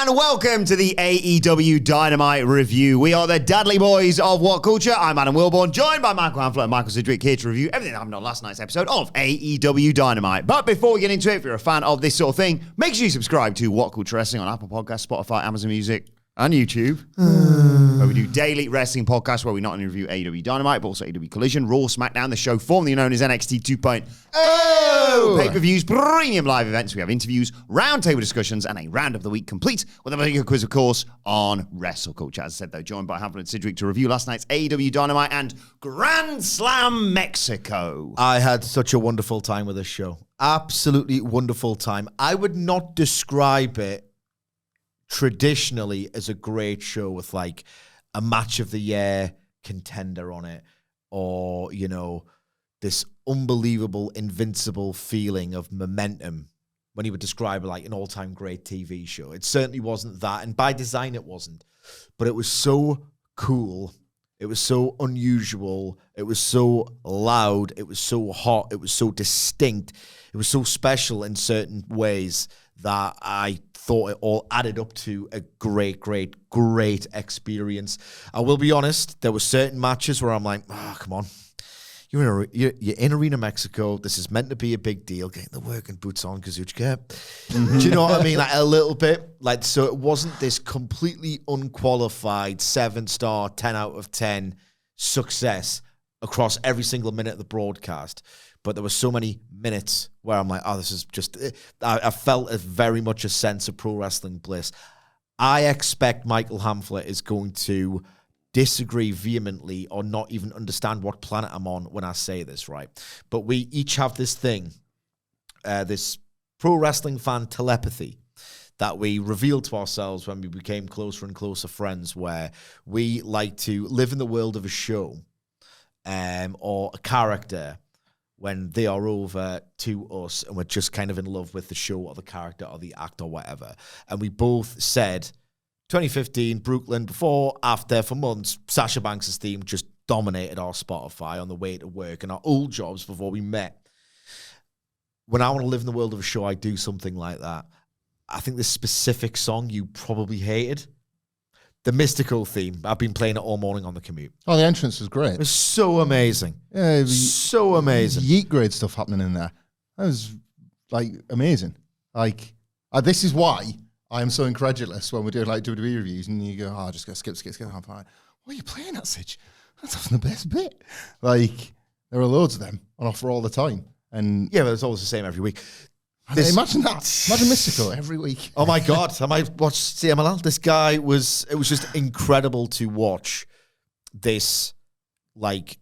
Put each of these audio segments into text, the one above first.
and welcome to the AEW Dynamite Review. We are the Dudley Boys of What Culture. I'm Adam Wilbourn, joined by Michael Hamflett and Michael Sidgwick, here to review everything that happened on last night's episode of AEW Dynamite. But before we get into it, if you're a fan of this sort of thing, make sure you subscribe to What Culture Wrestling on Apple Podcasts, Spotify, Amazon Music, and YouTube, where we do daily wrestling podcasts where we not only review AEW Dynamite, but also AEW Collision, Raw, SmackDown, the show formerly known as NXT 2.0, pay-per-views, premium live events. We have interviews, roundtable discussions, and a round of the week complete with a big quiz, of course, on Wrestle Culture. As I said, though, joined by Hamflett and Sidgwick to review last night's AEW Dynamite and Grand Slam Mexico. I had such a wonderful time with this show. Absolutely wonderful time. I would not describe it traditionally as a great show with like a match of the year contender on it, or, you know, this unbelievable, invincible feeling of momentum when you would describe it like an all-time great TV show. It certainly wasn't that, and by design it wasn't. But it was so cool. It was so unusual. It was so loud. It was so hot. It was so distinct. It was so special in certain ways that I thought it all added up to a great experience. I will be honest, there were certain matches where I'm like, oh, come on. You're in Arena Mexico. This is meant to be a big deal. Getting the working boots on, Kazuchika. Do you know what I mean? Like a little bit. Like, so it wasn't this completely unqualified 7-star, 10 out of 10 success across every single minute of the broadcast. But there were so many minutes where I'm like, oh, this is just... I felt very much a sense of pro wrestling bliss. I expect Michael Hamflett is going to disagree vehemently or not even understand what planet I'm on when I say this, right? But we each have this thing, this pro wrestling fan telepathy that we revealed to ourselves when we became closer and closer friends, where we like to live in the world of a show or a character when they are over to us and we're just kind of in love with the show or the character or the act or whatever. And we both said 2015, Brooklyn, before, after, for months, Sasha Banks' theme just dominated our Spotify on the way to work and our old jobs before we met. When I want to live in the world of a show, I do something like that. I think this specific song you probably hated, the Místico theme. I've been playing it all morning on the commute. Oh, the entrance was great. It was so amazing. Yeah, so amazing. Yeet grade stuff happening in there. That was like amazing. Like this is why I am so incredulous when we're doing like WWE reviews and you go, oh, just go skip. I'm like, what are you playing that, Sidge? That's often the best bit. Like there are loads of them on offer all the time. And yeah, but it's always the same every week. Imagine that. Imagine Místico every week. Oh my God. I might watch CMLL. This guy it was just incredible to watch this like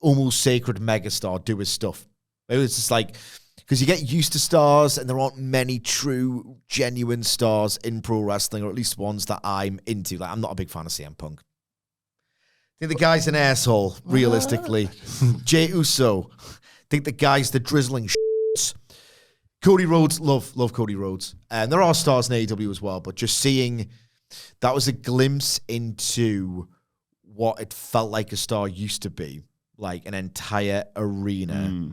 almost sacred megastar do his stuff. It was just like, because you get used to stars and there aren't many true, genuine stars in pro wrestling, or at least ones that I'm into. Like, I'm not a big fan of CM Punk. I think the guy's an asshole, realistically. Jey Uso. I think the guy's the drizzling shits. Cody Rhodes, love Cody Rhodes. And there are stars in AEW as well, but just seeing, that was a glimpse into what it felt like a star used to be. Like an entire arena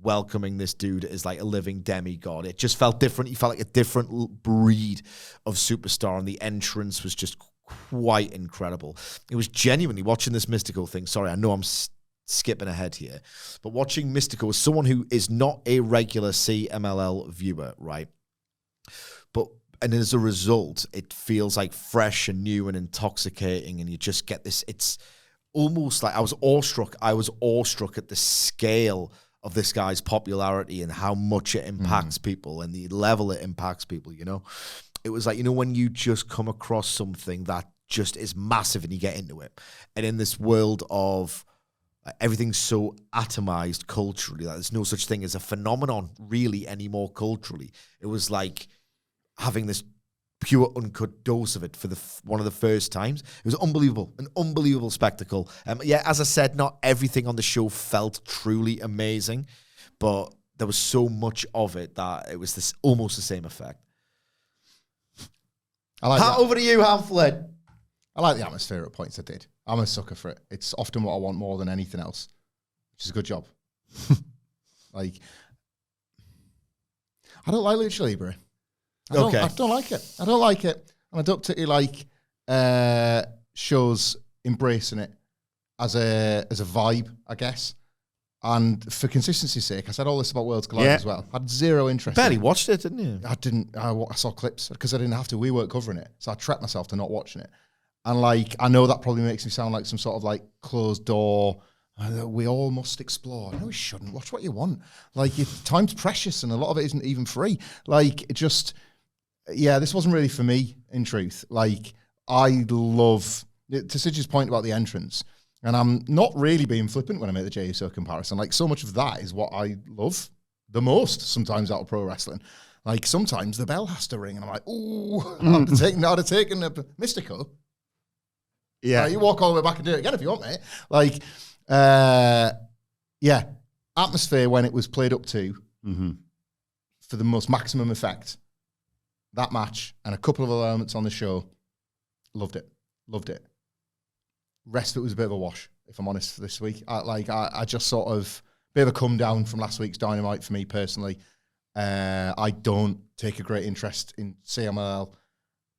welcoming this dude as like a living demigod. It just felt different. He felt like a different breed of superstar, and the entrance was just quite incredible. It was genuinely watching this Místico thing. Sorry, I know I'm skipping ahead here, but watching Místico as someone who is not a regular CMLL viewer, right? And as a result, it feels like fresh and new and intoxicating, and you just get this, it's almost like I was awestruck at the scale of this guy's popularity and how much it impacts people and the level it impacts people, you know? It was like, you know, when you just come across something that just is massive and you get into it. And in this world of everything's so atomized culturally, like there's no such thing as a phenomenon really anymore culturally. It was like having this pure uncut dose of it for one of the first times. It was unbelievable, an unbelievable spectacle. Yeah, as I said, not everything on the show felt truly amazing, but there was so much of it that it was this almost the same effect. Over to you, Hamflett. I like the atmosphere at points. I did. I'm a sucker for it. It's often what I want more than anything else, which is a good job. Like, I don't like Lucha Libre. I don't like it. And I don't particularly like shows embracing it as a vibe, I guess. And for consistency's sake, I said all this about Worlds Collide as well. I had zero interest. Barely watched it, didn't you? I didn't. I saw clips because I didn't have to. We weren't covering it, so I trapped myself to not watching it. And like, I know that probably makes me sound like some sort of like closed door. We all must explore. No, we shouldn't. Watch what you want. Like, your time's precious, and a lot of it isn't even free. Like, it just, yeah, this wasn't really for me. In truth, like, I love to Sidge's point about the entrance. And I'm not really being flippant when I make the JSO comparison. Like, so much of that is what I love the most sometimes out of pro wrestling. Like, sometimes the bell has to ring, and I'm like, ooh, I'd have taken a Místico. Yeah. You walk all the way back and do it again if you want, mate. Like, yeah, atmosphere when it was played up to for the most maximum effect. That match and a couple of other elements on the show, loved it. Rest of it was a bit of a wash, if I'm honest, this week. I just sort of, bit of a come down from last week's Dynamite for me personally. I don't take a great interest in CMLL.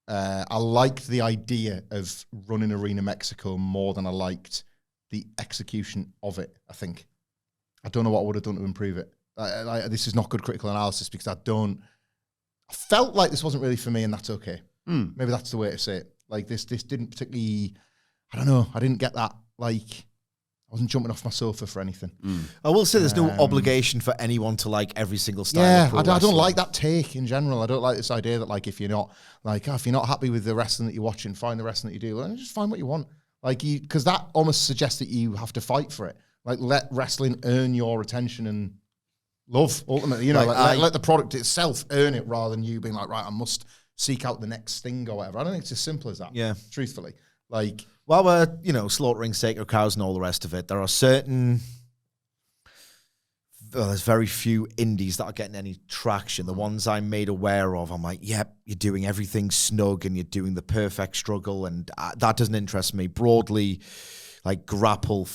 I liked the idea of running Arena Mexico more than I liked the execution of it, I think. I don't know what I would have done to improve it. This is not good critical analysis because I felt like this wasn't really for me, and that's okay. Maybe that's the way to say it. Like, this didn't particularly, I don't know, I didn't get that, like, I wasn't jumping off my sofa for anything. I will say there's no obligation for anyone to like every single style of pro I wrestling. don't like that take in general. I don't like this idea that, like, if you're not happy with the wrestling that you're watching, find the wrestling that you do, well, just find what you want. Like, because that almost suggests that you have to fight for it. Like, let wrestling earn your attention and love, ultimately. You know, let the product itself earn it rather than you being like, right, I must seek out the next thing or whatever. I don't think it's as simple as that. Yeah. Truthfully. Like, while we're, slaughtering sacred cows and all the rest of it, there are certain, there's very few indies that are getting any traction. The ones I'm made aware of, I'm like, yep, you're doing everything snug and you're doing the perfect struggle, and that doesn't interest me. Broadly, like, grapple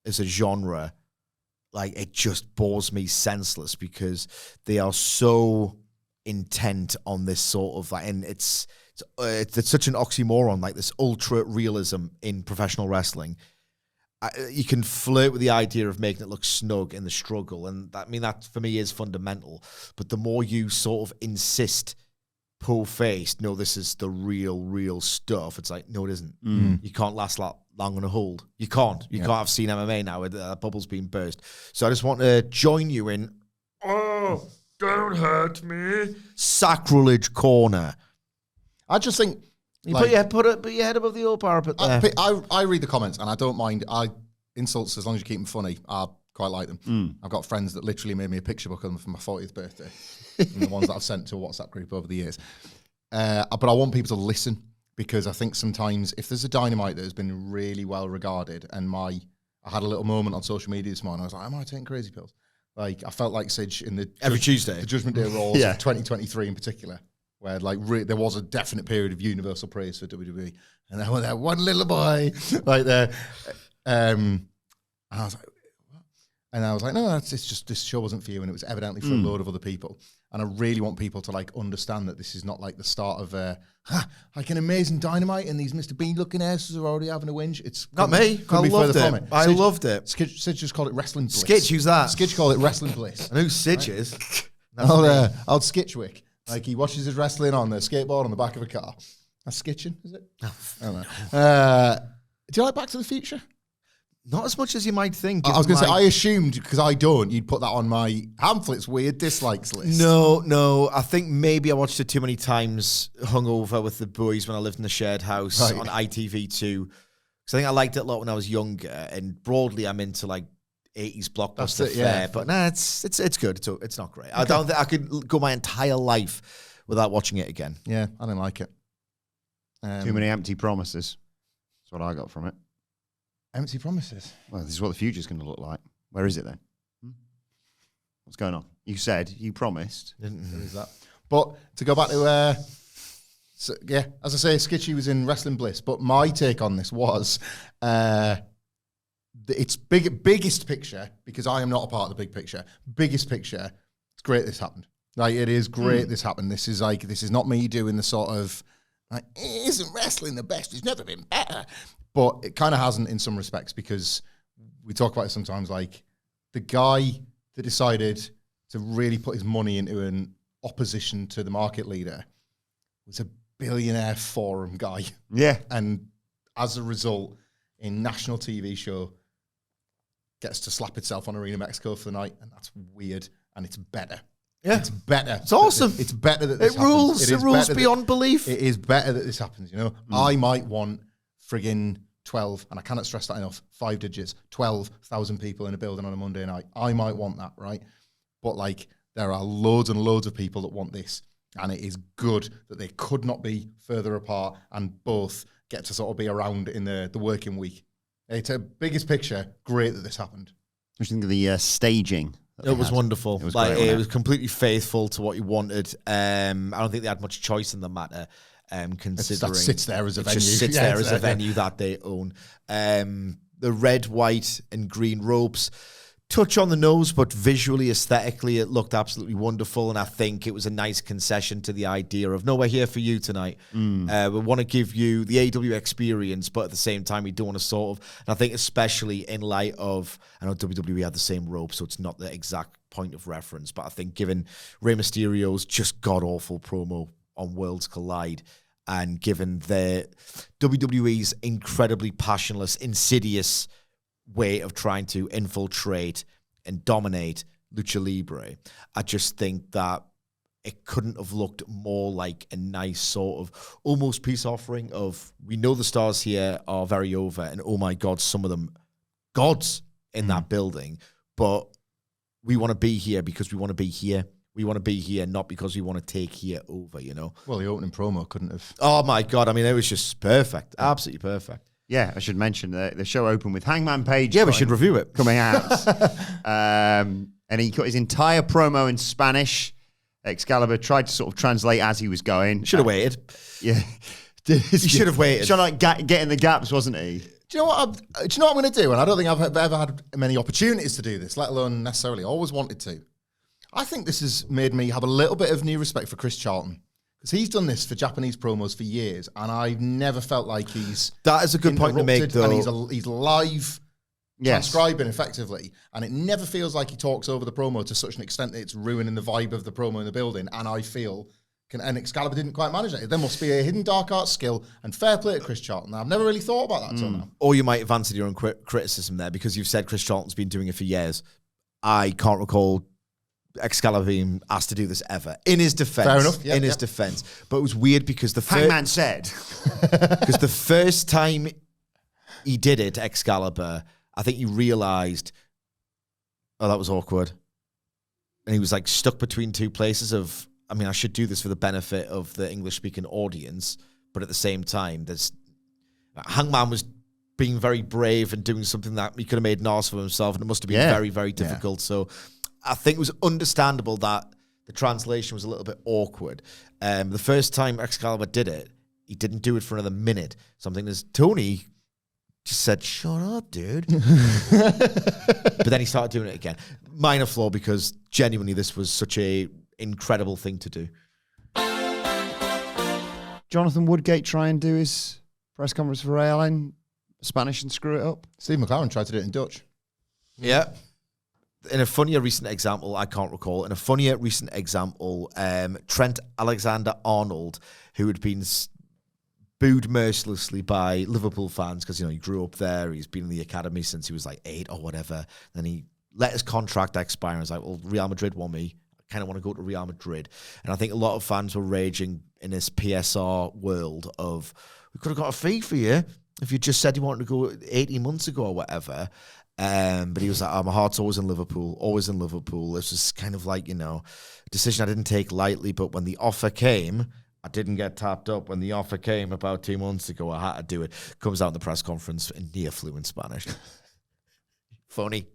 as a genre, like, it just bores me senseless because they are so intent on this sort of, like, and it's such an oxymoron, like this ultra realism in professional wrestling. You can flirt with the idea of making it look snug in the struggle, and that for me is fundamental. But the more you sort of insist, full-faced, no, this is the real stuff, it's like, no, it isn't. You can't last long on a hold. You can't. You can't have seen MMA now with bubbles being burst. So I just want to join you in, oh, don't hurt me, sacrilege corner. I just think, you put your head above the old parapet there. I read the comments and I don't mind. Insults, as long as you keep them funny, I quite like them. I've got friends that literally made me a picture book of them for my 40th birthday. And the ones that I've sent to a WhatsApp group over the years. But I want people to listen, because I think sometimes if there's a Dynamite that has been really well regarded, and I had a little moment on social media this morning, I was like, am I taking crazy pills? Like, I felt like Sidge in every Tuesday, the Judgment Day Raws of 2023 in particular, where like there was a definite period of universal praise for WWE, and I went there, one little boy, like there, and I was like, what? And I was like, no, it's just, this show wasn't for you, and it was evidently for a load of other people. And I really want people to like understand that this is not like the start of like an amazing Dynamite, and these Mr. Bean looking asses are already having a whinge. It's not me. I loved it. I loved it. Sidge just called it wrestling bliss. Skitch, who's that? Skitch called it wrestling bliss. And who Sidge is? Old Skitchwick. Like, he watches his wrestling on the skateboard on the back of a car. That's skitching, is it? I don't know. Do you like Back to the Future? Not as much as you might think. I was going to say, I assumed, because I don't, you'd put that on my Hamflett's weird dislikes list. No. I think maybe I watched it too many times, hungover with the boys when I lived in the shared house on ITV2. Because I think I liked it a lot when I was younger. And broadly, I'm into like 80s blockbuster fare. But nah, it's good. It's not great. Okay. I don't think I could go my entire life without watching it again. Yeah, I didn't like it. Too many empty promises. That's what I got from it. Empty promises. Well, this is what the future's going to look like. Where is it then? What's going on? You said, you promised. There is that. But to go back to, as I say, Skitchy was in Wrestling Bliss. But my take on this was, it's biggest picture, because I am not a part of the big picture. Biggest picture, it's great this happened. Like, it is great this happened. This is not me doing the sort of Like, isn't wrestling the best? It's never been better. But it kind of hasn't in some respects, because we talk about it sometimes, like the guy that decided to really put his money into an opposition to the market leader was a billionaire forum guy. Yeah. And as a result, a national TV show gets to slap itself on Arena Mexico for the night, and that's weird, and it's better. Yeah. It's better. It's awesome. It's better that this It rules. happens. It rules beyond belief. It is better that this happens, you know? I might want friggin' 12, and I cannot stress that enough, 5 digits, 12,000 people in a building on a Monday night. I might want that, right? But, like, there are loads and loads of people that want this, and it is good that they could not be further apart and both get to sort of be around in the working week. It's a biggest picture. Great that this happened. What do you think of the staging? It was wonderful. It was like great, it was completely faithful to what you wanted. I don't think they had much choice in the matter. Considering that sits there as a venue. Just sits Yeah, there as a exactly. venue that they own. The red, white, and green ropes. Touch on the nose, but visually, aesthetically, it looked absolutely wonderful. And I think it was a nice concession to the idea of, no, we're here for you tonight. We want to give you the AEW experience, but at the same time, we don't want to sort of, and I think especially in light of, I know WWE had the same rope, so it's not the exact point of reference, but I think given Rey Mysterio's just god-awful promo on Worlds Collide, and given the WWE's incredibly passionless, insidious way of trying to infiltrate and dominate Lucha Libre, I just think that it couldn't have looked more like a nice sort of almost peace offering of, we know the stars here are very over, and oh my God, some of them gods in that building, but we want to be here because we want to be here. We want to be here, not because we want to take here over, you know? Well, the opening promo couldn't have. Oh my God, I mean, it was just perfect. Absolutely perfect. Yeah, I should mention the show opened with Hangman Page. Yeah, we should review it. Coming out. And he cut his entire promo in Spanish. Excalibur tried to sort of translate as he was going. Should have waited. Yeah. He should have waited. Trying to like get in the gaps, wasn't he? Do you know what? Do you know what I'm going to do? And I don't think I've ever had many opportunities to do this, let alone necessarily always wanted to. I think this has made me have a little bit of new respect for Chris Charlton, because he's done this for Japanese promos for years, and I've never felt like he's That is a good point to make, interrupted, though. and he's live Yes. transcribing effectively, and it never feels like he talks over the promo to such an extent that it's ruining the vibe of the promo in the building. And I feel, and Excalibur didn't quite manage that. There must be a hidden dark art skill, and fair play to Chris Charlton. I've never really thought about that until now. Or you might have answered your own criticism there, because you've said Chris Charlton's been doing it for years. I can't recall Excalibur being asked to do this ever. In his defense. Fair enough. Yeah, in his defense. But it was weird because Hangman said. because the first time he did it, Excalibur, I think he realized, oh, that was awkward. And he was like stuck between two places of, I mean, I should do this for the benefit of the English-speaking audience, but at the same time, Hangman was being very brave and doing something that he could have made an arse of himself, and it must have been very, very difficult. So I think it was understandable that the translation was a little bit awkward. The first time Excalibur did it, he didn't do it for another minute. Something as Tony just said, "Shut up, dude." But then he started doing it again. Minor flaw, because genuinely this was such a incredible thing to do. Jonathan Woodgate try and do his press conference for ALN Spanish and screw it up. Steve McLaren tried to do it in Dutch. Yeah. In a funnier recent example, I can't recall. In a funnier recent example, Trent Alexander-Arnold, who had been booed mercilessly by Liverpool fans because, you know, he grew up there. He's been in the academy since he was like 8 or whatever. Then he let his contract expire and was like, well, Real Madrid want me. I kind of want to go to Real Madrid. And I think a lot of fans were raging in this PSR world of, we could have got a fee for you if you just said you wanted to go 18 months ago or whatever. But he was like, oh, my heart's always in Liverpool, always in Liverpool. This was kind of like, you know, a decision I didn't take lightly, but when the offer came, I didn't get tapped up. When the offer came about 2 months ago, I had to do it. Comes out in the press conference in near fluent Spanish. Funny.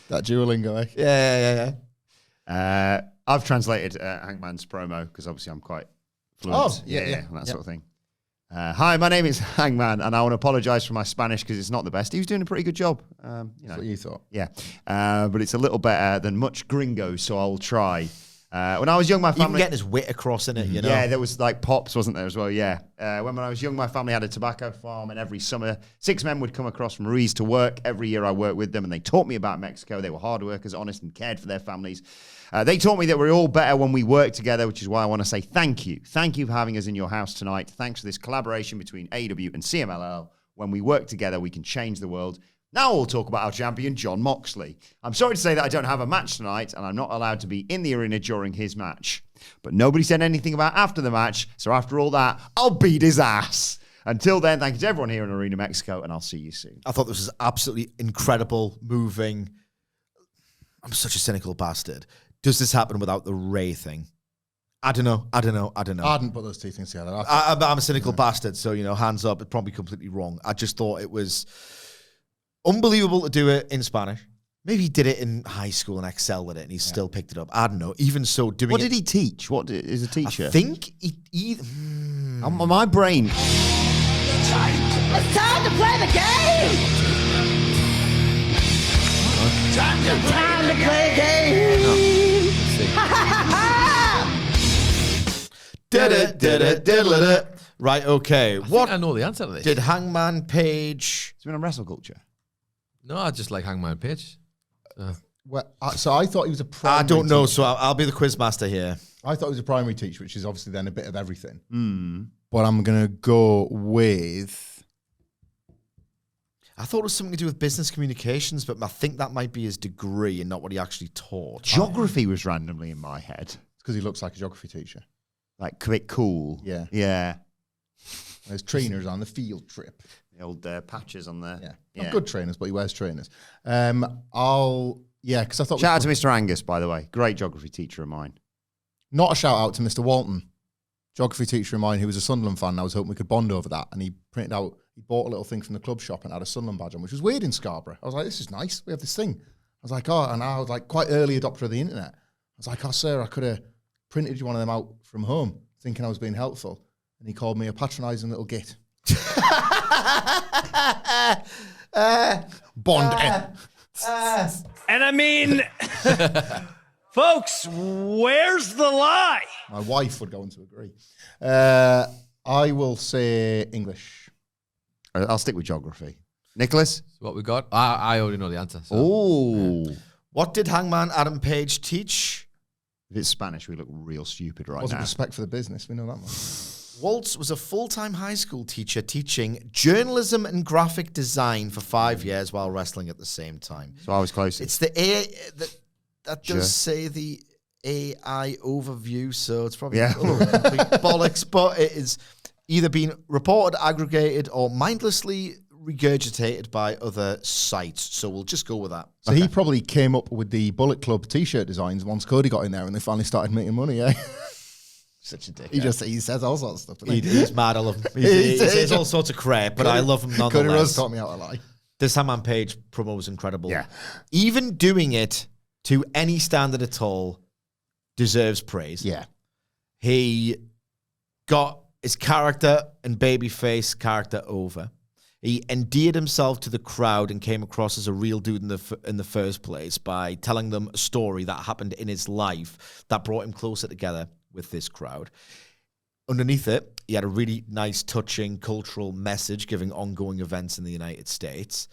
That Duolingo, eh? Yeah. I've translated Hangman's promo because obviously I'm quite fluent. Yeah. That sort of thing. Hi, my name is Hangman, and I want to apologise for my Spanish because it's not the best. He was doing a pretty good job. You know, That's what you thought. yeah, but it's a little better than much gringo, so I'll try. When I was young, my family... Even getting his wit across in it, you know? Yeah, there was like Pops, wasn't there, as well, yeah. When I was young, my family had a tobacco farm, and every summer, 6 men would come across from Ruiz to work. Every year I worked with them, and they taught me about Mexico. They were hard workers, honest, and cared for their families. They taught me that we're all better when we work together, which is why I want to say thank you. Thank you for having us in your house tonight. Thanks for this collaboration between AEW and CMLL. When we work together, we can change the world. Now we'll talk about our champion, Jon Moxley. I'm sorry to say that I don't have a match tonight, and I'm not allowed to be in the arena during his match. But nobody said anything about after the match, so after all that, I'll beat his ass. Until then, thank you to everyone here in Arena Mexico, and I'll see you soon. I thought this was absolutely incredible, moving. I'm such a cynical bastard. Does this happen without the Ray thing? I don't know. I didn't put those two things together. I'm a cynical bastard, so, hands up, it's probably completely wrong. I just thought it was unbelievable to do it in Spanish. Maybe he did it in high school and excelled at it, and he still picked it up. I don't know. Even so, doing What did he teach? What is a teacher? I think he my brain. It's time to play the game! Time to play the game! Right, okay. What I know the answer to this. did Hangman Page... It's been on Wrestle Culture. No, I just like Hangman Page. Well, so I thought he was a primary I don't know, teacher. so I'll be the quiz master here. I thought he was a primary teacher, which is obviously then a bit of everything. But I'm going to go with... I thought it was something to do with business communications, but I think that might be his degree and not what he actually taught. Geography was randomly in my head. It's because he looks like a geography teacher. Like, a bit cool. Yeah. Yeah. There's trainers on the field trip. The old patches on there. Yeah. Not good trainers, but he wears trainers. Because I thought... Shout out to Mr. Angus, by the way. Great geography teacher of mine. Not a shout out to Mr. Walton, geography teacher of mine who was a Sunderland fan. And I was hoping we could bond over that. And he bought a little thing from the club shop and had a Sunderland badge on, which was weird in Scarborough. I was like, this is nice. We have this thing. I was like, and I was like quite early adopter of the internet. I was like, sir, I could have printed you one of them out from home, thinking I was being helpful. And he called me a patronising little git. Bond. And I mean, folks, where's the lie? My wife would go on to agree. I will say English. I'll stick with geography. Nicholas? What we got? I already know the answer. So. Oh. What did Hangman Adam Page teach? If it's Spanish, we look real stupid right Wasn't now. respect for the business. We know that much. Waltz was a full-time high school teacher teaching journalism and graphic design for 5 years while wrestling at the same time. So I was close. It's the that does say the AI overview, so it's probably complete bollocks, but it is either being reported, aggregated, or mindlessly regurgitated by other sites. So we'll just go with that. So he probably came up with the Bullet Club t-shirt designs once Cody got in there and they finally started making money, yeah? Such a dick. He says all sorts of stuff. He's mad. I love him. He says all sorts of crap, but I love him nonetheless. Cody Rhodes taught me how to lie. This Hangman Page promo was incredible. Yeah. Even doing it to any standard at all deserves praise. Yeah. He got his character and babyface character over. He endeared himself to the crowd and came across as a real dude in the first place by telling them a story that happened in his life that brought him closer together with this crowd. Underneath it, he had a really nice, touching cultural message giving ongoing events in the United States.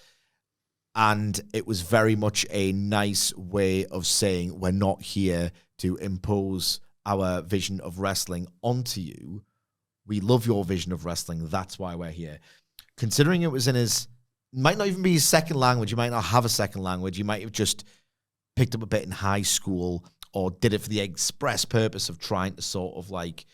And it was very much a nice way of saying we're not here to impose our vision of wrestling onto you. We love your vision of wrestling. That's why we're here. Considering it was in his, might not even be his second language. You might not have a second language. You might have just picked up a bit in high school or did it for the express purpose of trying to sort of like,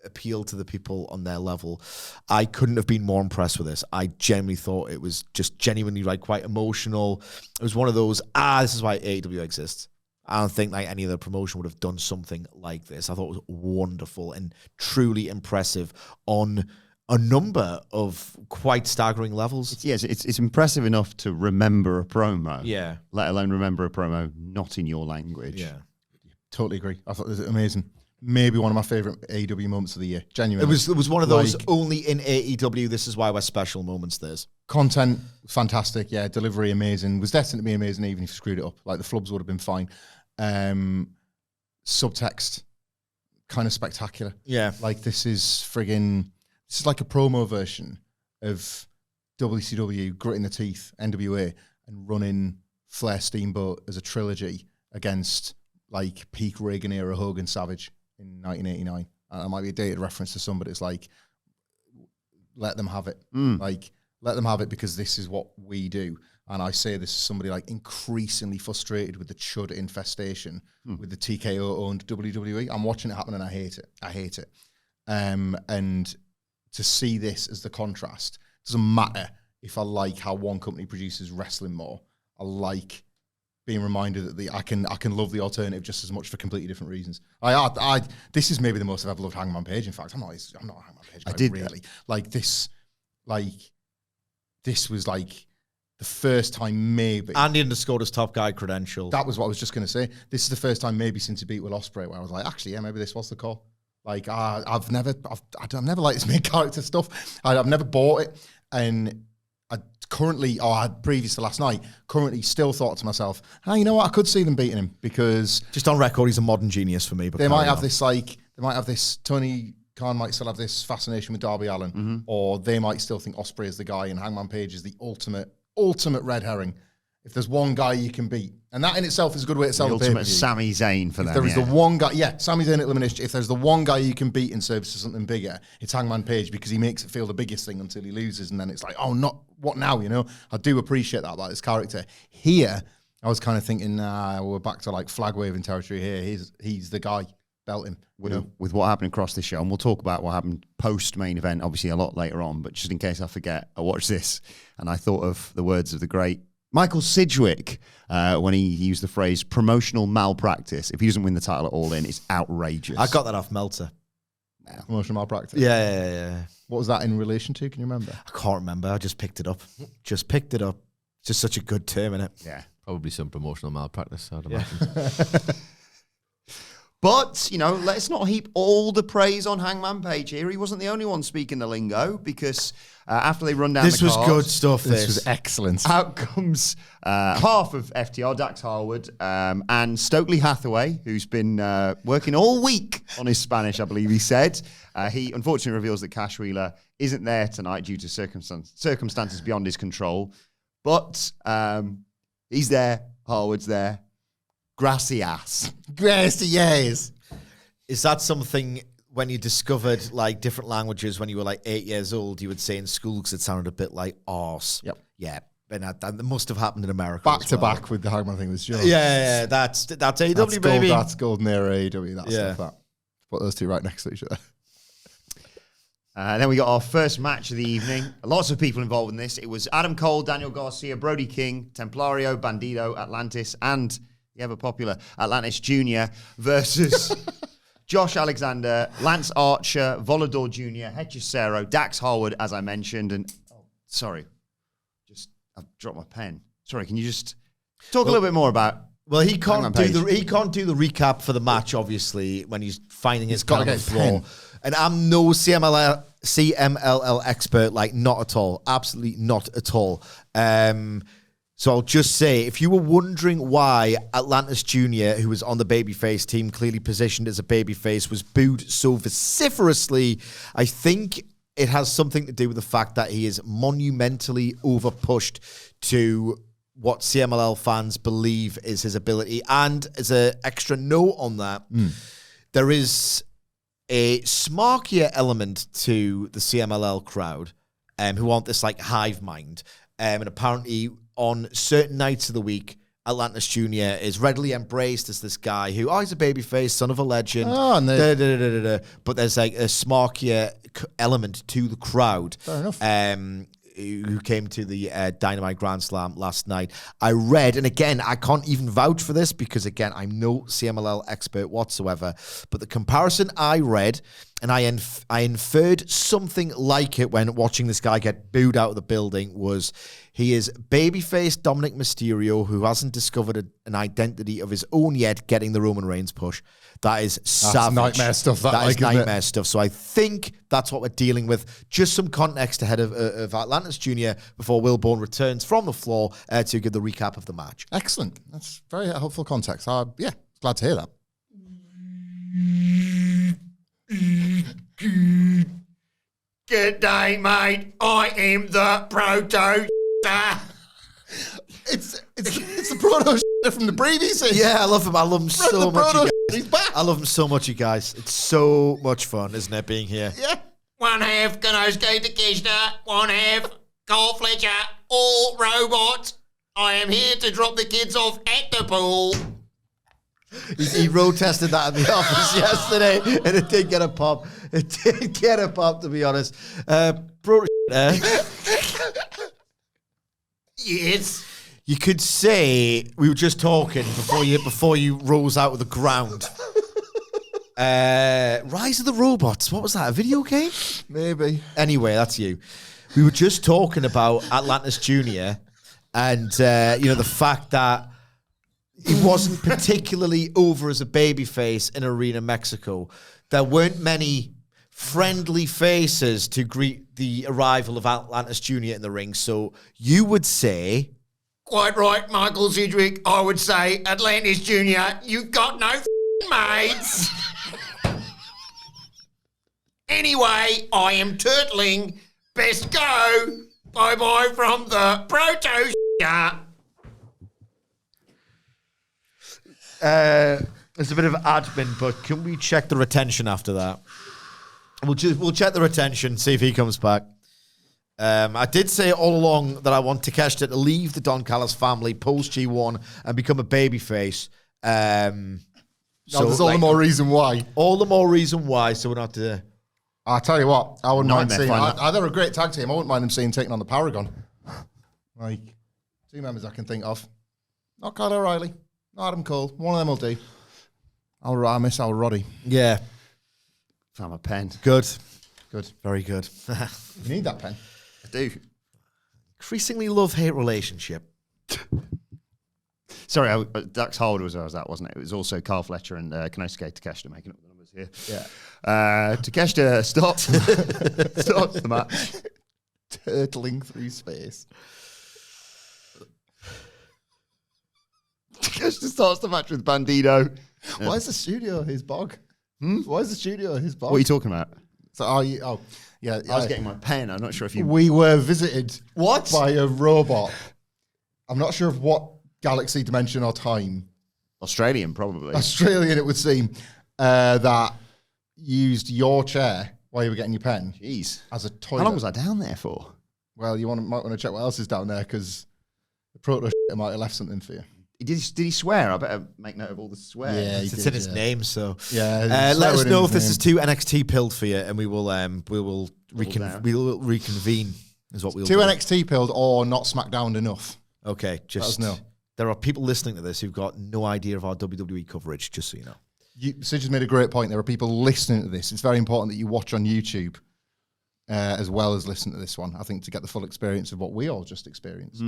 appeal to the people on their level. I couldn't have been more impressed with this. I genuinely thought it was just genuinely like quite emotional. It was one of those, this is why AEW exists. I don't think like any other promotion would have done something like this. I thought it was wonderful and truly impressive on a number of quite staggering levels. It's impressive enough to remember a promo. Yeah. Let alone remember a promo not in your language. Yeah. Totally agree. I thought it was amazing. Maybe one of my favourite AEW moments of the year. Genuinely. It was one of those only in AEW, this is why we're special moments there's. Content, fantastic. Yeah, delivery, amazing. Was destined to be amazing even if you screwed it up. Like the flubs would have been fine. subtext kind of spectacular. Yeah. Like this is like a promo version of WCW gritting the teeth, NWA, and running Flair Steamboat as a trilogy against like peak Reagan era Hogan Savage in 1989. It might be a dated reference to some, but it's like, let them have it. Like, let them have it because this is what we do. And I say this as somebody like increasingly frustrated with the chud infestation with the TKO owned WWE. I'm watching it happen and I hate it. And to see this as the contrast, doesn't matter if I like how one company produces wrestling more. I like being reminded that I can love the alternative just as much for completely different reasons. This is maybe the most I've ever loved Hangman Page. In fact, I'm not a Hangman Page guy, really. This was like the first time maybe. And he underscored his top guy credentials. That was what I was just going to say. This is the first time maybe since he beat Will Ospreay where I was like, actually, yeah, maybe this was the call. Like, I've never liked this main character stuff. I've never bought it. And I had previous to last night, currently still thought to myself, you know what, I could see them beating him because... Just on record, he's a modern genius for me. But they might have this, Tony Khan might still have this fascination with Darby Allin, or they might still think Ospreay is the guy and Hangman Page is the ultimate red herring. If there's one guy you can beat, and that in itself is a good way to sell the ultimate Sami Zayn for them. If there is the one guy, Sami Zayn at elimination. If there's the one guy you can beat in service to something bigger, it's Hangman Page because he makes it feel the biggest thing until he loses, and then it's like, oh, not what now? You know, I do appreciate that about this character. Here, I was kind of thinking, we're back to like flag waving territory here. He's the guy. Belt him. With what happened across the show, and we'll talk about what happened post main event, obviously a lot later on. But just in case I forget, I watched this and I thought of the words of the great Michael Sidgwick when he used the phrase promotional malpractice. If he doesn't win the title at All In, it's outrageous. I got that off Meltzer. Promotional malpractice. Yeah. What was that in relation to? Can you remember? I can't remember. I just picked it up. It's just such a good term, innit? Yeah. Probably some promotional malpractice, I'd imagine. But, let's not heap all the praise on Hangman Page here. He wasn't the only one speaking the lingo because after they run down this the was cards, good stuff. This was excellent. out comes half of FTR, Dax Harwood, and Stokely Hathaway, who's been working all week on his Spanish, I believe he said. He unfortunately reveals that Cash Wheeler isn't there tonight due to circumstances beyond his control. But he's there, Harwood's there. Gracias. Is that something when you discovered like different languages when you were like 8 years old, you would say in school because it sounded a bit like arse? Yep. Yeah. And that must have happened in America. Back to back with the Hangman thing was just. Yeah. That's AEW, baby. That's golden era AEW. That's stuff. Put those two right next to each other. Then we got our first match of the evening. Lots of people involved in this. It was Adam Cole, Daniel Garcia, Brody King, Templario, Bandido, Atlantis, and the ever popular Atlantis Jr. versus Josh Alexander, Lance Archer, Volador Jr., Hechicero, Dax Harwood, as I mentioned. And I've dropped my pen. Sorry, can you just talk a little bit more about? Well, he can't do the recap for the match, obviously, when he's finding his gun on the floor. And I'm no CMLL expert, like not at all, absolutely not at all. So I'll just say, if you were wondering why Atlantis Jr., who was on the babyface team, clearly positioned as a babyface, was booed so vociferously, I think it has something to do with the fact that he is monumentally overpushed to what CMLL fans believe is his ability. And as an extra note on that, there is a smarkier element to the CMLL crowd who want this like hive mind. And apparently on certain nights of the week, Atlantis Jr. is readily embraced as this guy who, he's a babyface, son of a legend. But there's like a smarkier element to the crowd. Fair enough. Who came to the Dynamite Grand Slam last night. I read, and again, I can't even vouch for this because, again, I'm no CMLL expert whatsoever, but the comparison I read, and I inferred something like it when watching this guy get booed out of the building, was he is babyface Dominic Mysterio, who hasn't discovered an identity of his own yet, getting the Roman Reigns push. That is savage. Nightmare stuff. That is nightmare stuff. So I think that's what we're dealing with. Just some context ahead of Atlantis Jr. before Wilbourn returns from the floor to give the recap of the match. Excellent. That's very helpful context. Glad to hear that. Good day, mate. I am the PROTOSHITA. It's the PROTOSHITA from the previous season. Yeah, I love him. I love him so much, you guys. He's back. I love him so much, you guys. It's so much fun, isn't it, being here? Yeah. One half Konosuke Takeshita, one half Carl Fletcher, all robots. I am here to drop the kids off at the pool. He road tested that in the office yesterday, and it did get a pop. It did get a pop, to be honest. Yes. You could say we were just talking before you rose out of the ground. Rise of the Robots. What was that? A video game? Maybe. Anyway, that's you. We were just talking about Atlantis Jr. and the fact that he wasn't particularly over as a babyface in Arena Mexico. There weren't many friendly faces to greet the arrival of Atlantis Jr. in the ring. So you would say... Quite right, Michael Sidgwick. I would say, Atlantis Jr., you've got no mates. Anyway, I am turtling. Best go. Bye-bye from the PROTOSHITA. There's a bit of admin, but can we check the retention after that? We'll check the retention, see if he comes back. I did say all along that I want Takeshita to leave the Don Callis family post G1 and become a babyface. There's all the more reason why. All the more reason why, so we're not... I'll tell you what, I wouldn't mind Nightmare seeing... final. They're a great tag team. I wouldn't mind them seeing taken on the Paragon. Like, two members I can think of. Not Kyle O'Reilly. Not Adam Cole. One of them will do. I miss Al Roddy. Yeah. Found my pen. Good. Good. Very good. You need that pen. I do. Increasingly love-hate relationship. Sorry, Dax Harwood was that, wasn't it? It was also Carl Fletcher and Konosuke Takeshita making up the numbers here. Yeah. Takeshita stops the match. Turtling through space. Takeshita starts the match with Bandido. Why is the studio his bog? Why is the studio his bog? What are you talking about? So, yeah. I was getting my pen. I'm not sure if you... We were visited What? by a robot. I'm not sure of what galaxy, dimension, or time. Australian, probably. Australian, it would seem, that used your chair while you were getting your pen Jeez. as a toilet. How long was I down there for? Well, might want to check what else is down there because the PROTOSHITA might have left something for you. Did he swear? I better make note of all the swear. Yeah, he It's did, in his name, so... Yeah. let us so know in if this his is too NXT pilled for you, and we will down. reconvene, is what we'll too do. NXT pilled or not SmackDown enough. Okay, just... Let us know. There are people listening to this who've got no idea of our WWE coverage, just so you know. Sid just made a great point. There are people listening to this. It's very important that you watch on YouTube as well as listen to this one, I think, to get the full experience of what we all just experienced.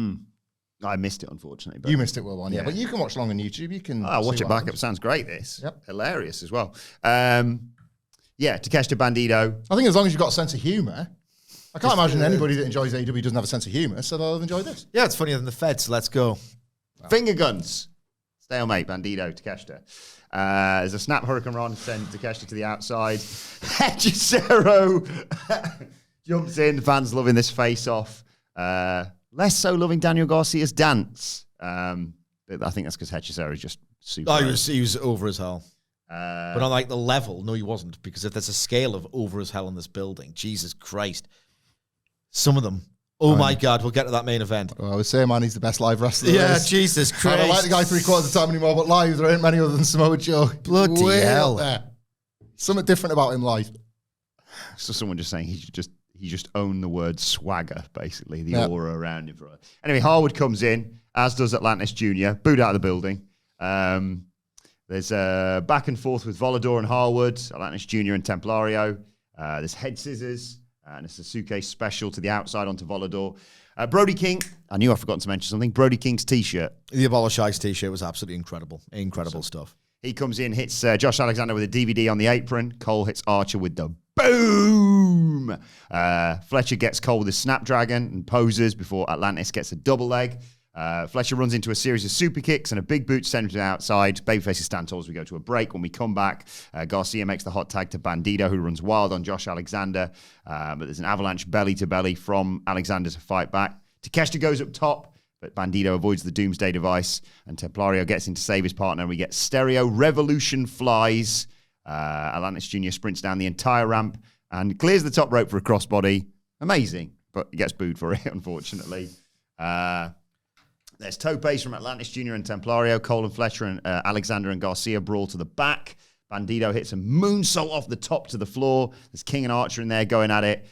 I missed it, unfortunately. But You missed it, Wilbourn, yeah. But you can watch along on YouTube. You can. I'll watch see it what back. It happens. sounds great, this. Yep. Hilarious as well. Yeah, Takeshita Bandido. I think as long as you've got a sense of humour, I can't imagine anybody that enjoys AEW doesn't have a sense of humour, so they'll enjoy this. Yeah, it's funnier than the Fed, so let's go. Finger guns. Stalemate, Bandido, Takeshita. There's a snap Hurricane Ron, send Takeshita to the outside. Hechicero jumps in. Fans loving this face-off. Less so loving Daniel Garcia's dance. But I think that's because Hechicero is just super. Oh, he was over as hell. But on like the level, no, he wasn't. Because if there's a scale of over as hell in this building, Jesus Christ. Some of them. Oh my God, we'll get to that main event. Well, I would say, man, he's the best live wrestler. there Yeah, is. Jesus I Christ. don't like the guy 3/4 of the time anymore, but live, there ain't many other than Samoa Joe. Bloody Way hell. up there. Something different about him live. So someone just saying he just owned the word swagger, basically, the Yep. aura around him. Anyway, Harwood comes in, as does Atlantis Jr., booed out of the building. There's back and forth with Volador and Harwood, Atlantis Jr. and Templario. There's head scissors and a Sasuke special to the outside onto Volador. Brody King, I knew I'd forgotten to mention something. Brody King's t-shirt. The Abolish Ice t-shirt was absolutely incredible. Incredible stuff. He comes in, hits Josh Alexander with a DVD on the apron. Cole hits Archer with the boom. Fletcher gets Cole with a Snapdragon and poses before Atlantis gets a double leg. Fletcher runs into a series of super kicks and a big boot sent to the outside. Babyfaces stand tall as we go to a break. When we come back, Garcia makes the hot tag to Bandido, who runs wild on Josh Alexander. But there's an avalanche belly-to-belly from Alexander to fight back. Takeshita goes up top, but Bandido avoids the Doomsday device, and Templario gets in to save his partner, and we get stereo revolution flies. Atlantis Jr. sprints down the entire ramp and clears the top rope for a crossbody. Amazing, but he gets booed for it, unfortunately. There's topes from Atlantis Jr. and Templario. Cole and Fletcher and Alexander and Garcia brawl to the back. Bandido hits a moonsault off the top to the floor. There's King and Archer in there going at it.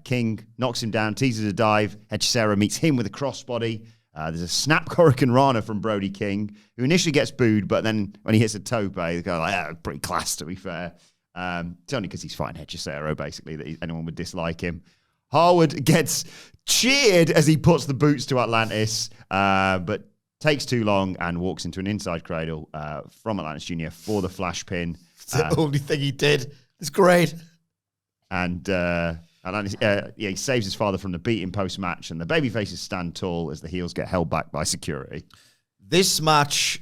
King knocks him down, teases a dive. Hechicero meets him with a crossbody. There's a snap Hurricane Rana from Brody King, who initially gets booed, but then when he hits a tope, they go like, pretty class, to be fair. It's only because he's fighting Hechicero, basically, that anyone would dislike him. Harwood gets cheered as he puts the boots to Atlantis, but takes too long and walks into an inside cradle from Atlantis Jr. for the flash pin. It's the only thing he did. It's great. And Atlantis, he saves his father from the beating post-match, and the babyfaces stand tall as the heels get held back by security. This match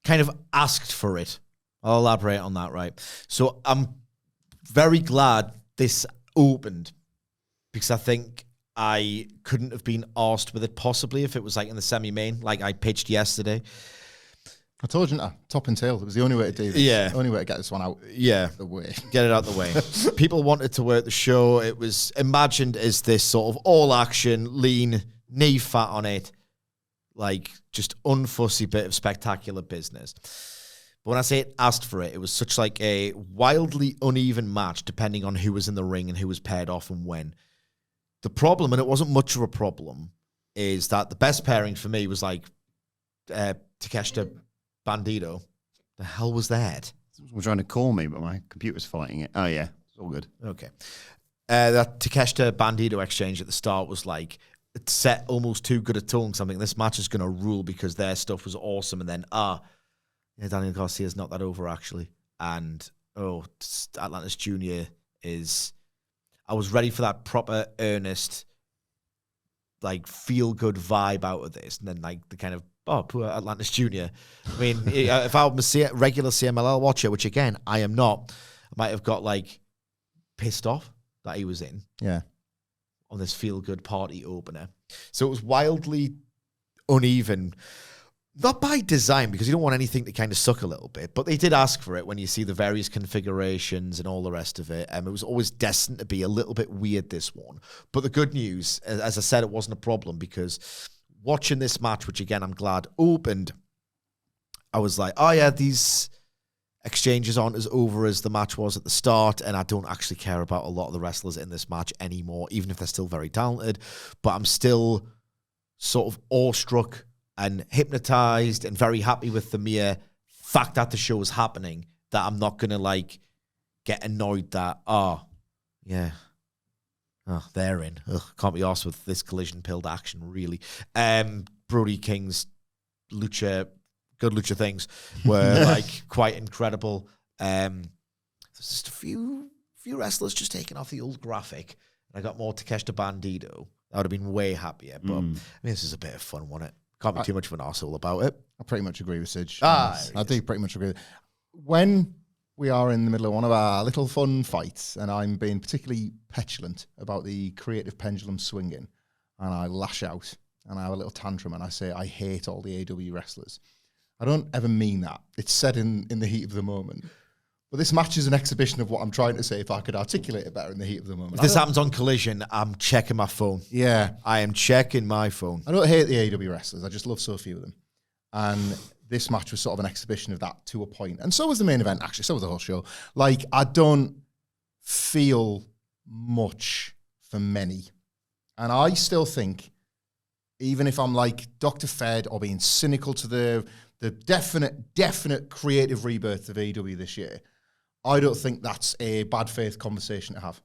kind of asked for it. I'll elaborate on that, right? So I'm very glad this opened, because I think I couldn't have been arsed with it possibly if it was like in the semi-main, like I pitched yesterday. I told you, top and tail. It was the only way to do this. Yeah. The only way to get this one out the way. Get it out the way. People wanted to work the show. It was imagined as this sort of all-action, lean, knee fat on it, like just unfussy bit of spectacular business. But when I say it asked for it, it was such like a wildly uneven match depending on who was in the ring and who was paired off and when. The problem, and it wasn't much of a problem, is that the best pairing for me was like Takeshita Bandido. The hell was that? Someone trying to call me, but my computer's fighting it. Oh, yeah. It's all good. Okay. That Takeshita Bandido exchange at the start was like, it set almost too good a tone. Something this match is going to rule because their stuff was awesome. And then, Daniel Garcia's not that over, actually. And, Atlantis Jr. is... I was ready for that proper, earnest, like, feel-good vibe out of this. And then, like, the kind of, poor Atlantis Jr. I mean, if I'm a regular CMLL watcher, which, again, I am not, I might have got, like, pissed off that he was in. Yeah. On this feel-good party opener. So it was wildly uneven. Not by design, because you don't want anything to kind of suck a little bit, but they did ask for it when you see the various configurations and all the rest of it. It was always destined to be a little bit weird, this one. But the good news, as I said, it wasn't a problem, because watching this match, which again, I'm glad opened, I was like, these exchanges aren't as over as the match was at the start, and I don't actually care about a lot of the wrestlers in this match anymore, even if they're still very talented. But I'm still sort of awestruck and hypnotized and very happy with the mere fact that the show is happening, that I'm not going to, like, get annoyed that, they're in. Can't be arsed with this collision-pilled action, really. Brody King's good lucha things were, like, quite incredible. There's just a few wrestlers just taking off the old graphic, and I got more Takeshita Bandido. I would have been way happier, but I mean, this is a bit of fun, wasn't it? Can't be too much of an arsehole about it. I pretty much agree with Sidge. I do pretty much agree. When we are in the middle of one of our little fun fights, and I'm being particularly petulant about the creative pendulum swinging, and I lash out, and I have a little tantrum, and I say, I hate all the AEW wrestlers. I don't ever mean that. It's said in the heat of the moment. But this match is an exhibition of what I'm trying to say, if I could articulate it better in the heat of the moment. If this happens on Collision, I'm checking my phone. Yeah. I am checking my phone. I don't hate the AEW wrestlers. I just love so few of them. And this match was sort of an exhibition of that to a point. And so was the main event, actually. So was the whole show. Like, I don't feel much for many. And I still think, even if I'm like Dr. Fed or being cynical to the definite creative rebirth of AEW this year, I don't think that's a bad faith conversation to have.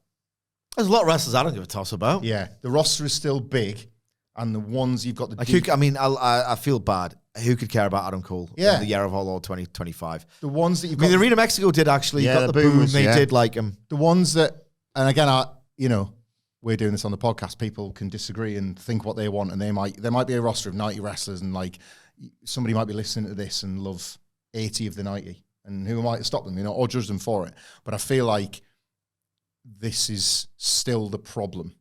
There's a lot of wrestlers I don't give a toss about. Yeah, the roster is still big, and the ones you've got the... Like I feel bad. Who could care about Adam Cole in the year of All 2025? The ones that you've got... the Arena Mexico did actually, got the boom, they did like him. The ones that... And again, we're doing this on the podcast, people can disagree and think what they want, and there might be a roster of 90 wrestlers, and like somebody might be listening to this and love 80 of the 90, and who am I to stop them, or judge them for it? But I feel like this is still the problem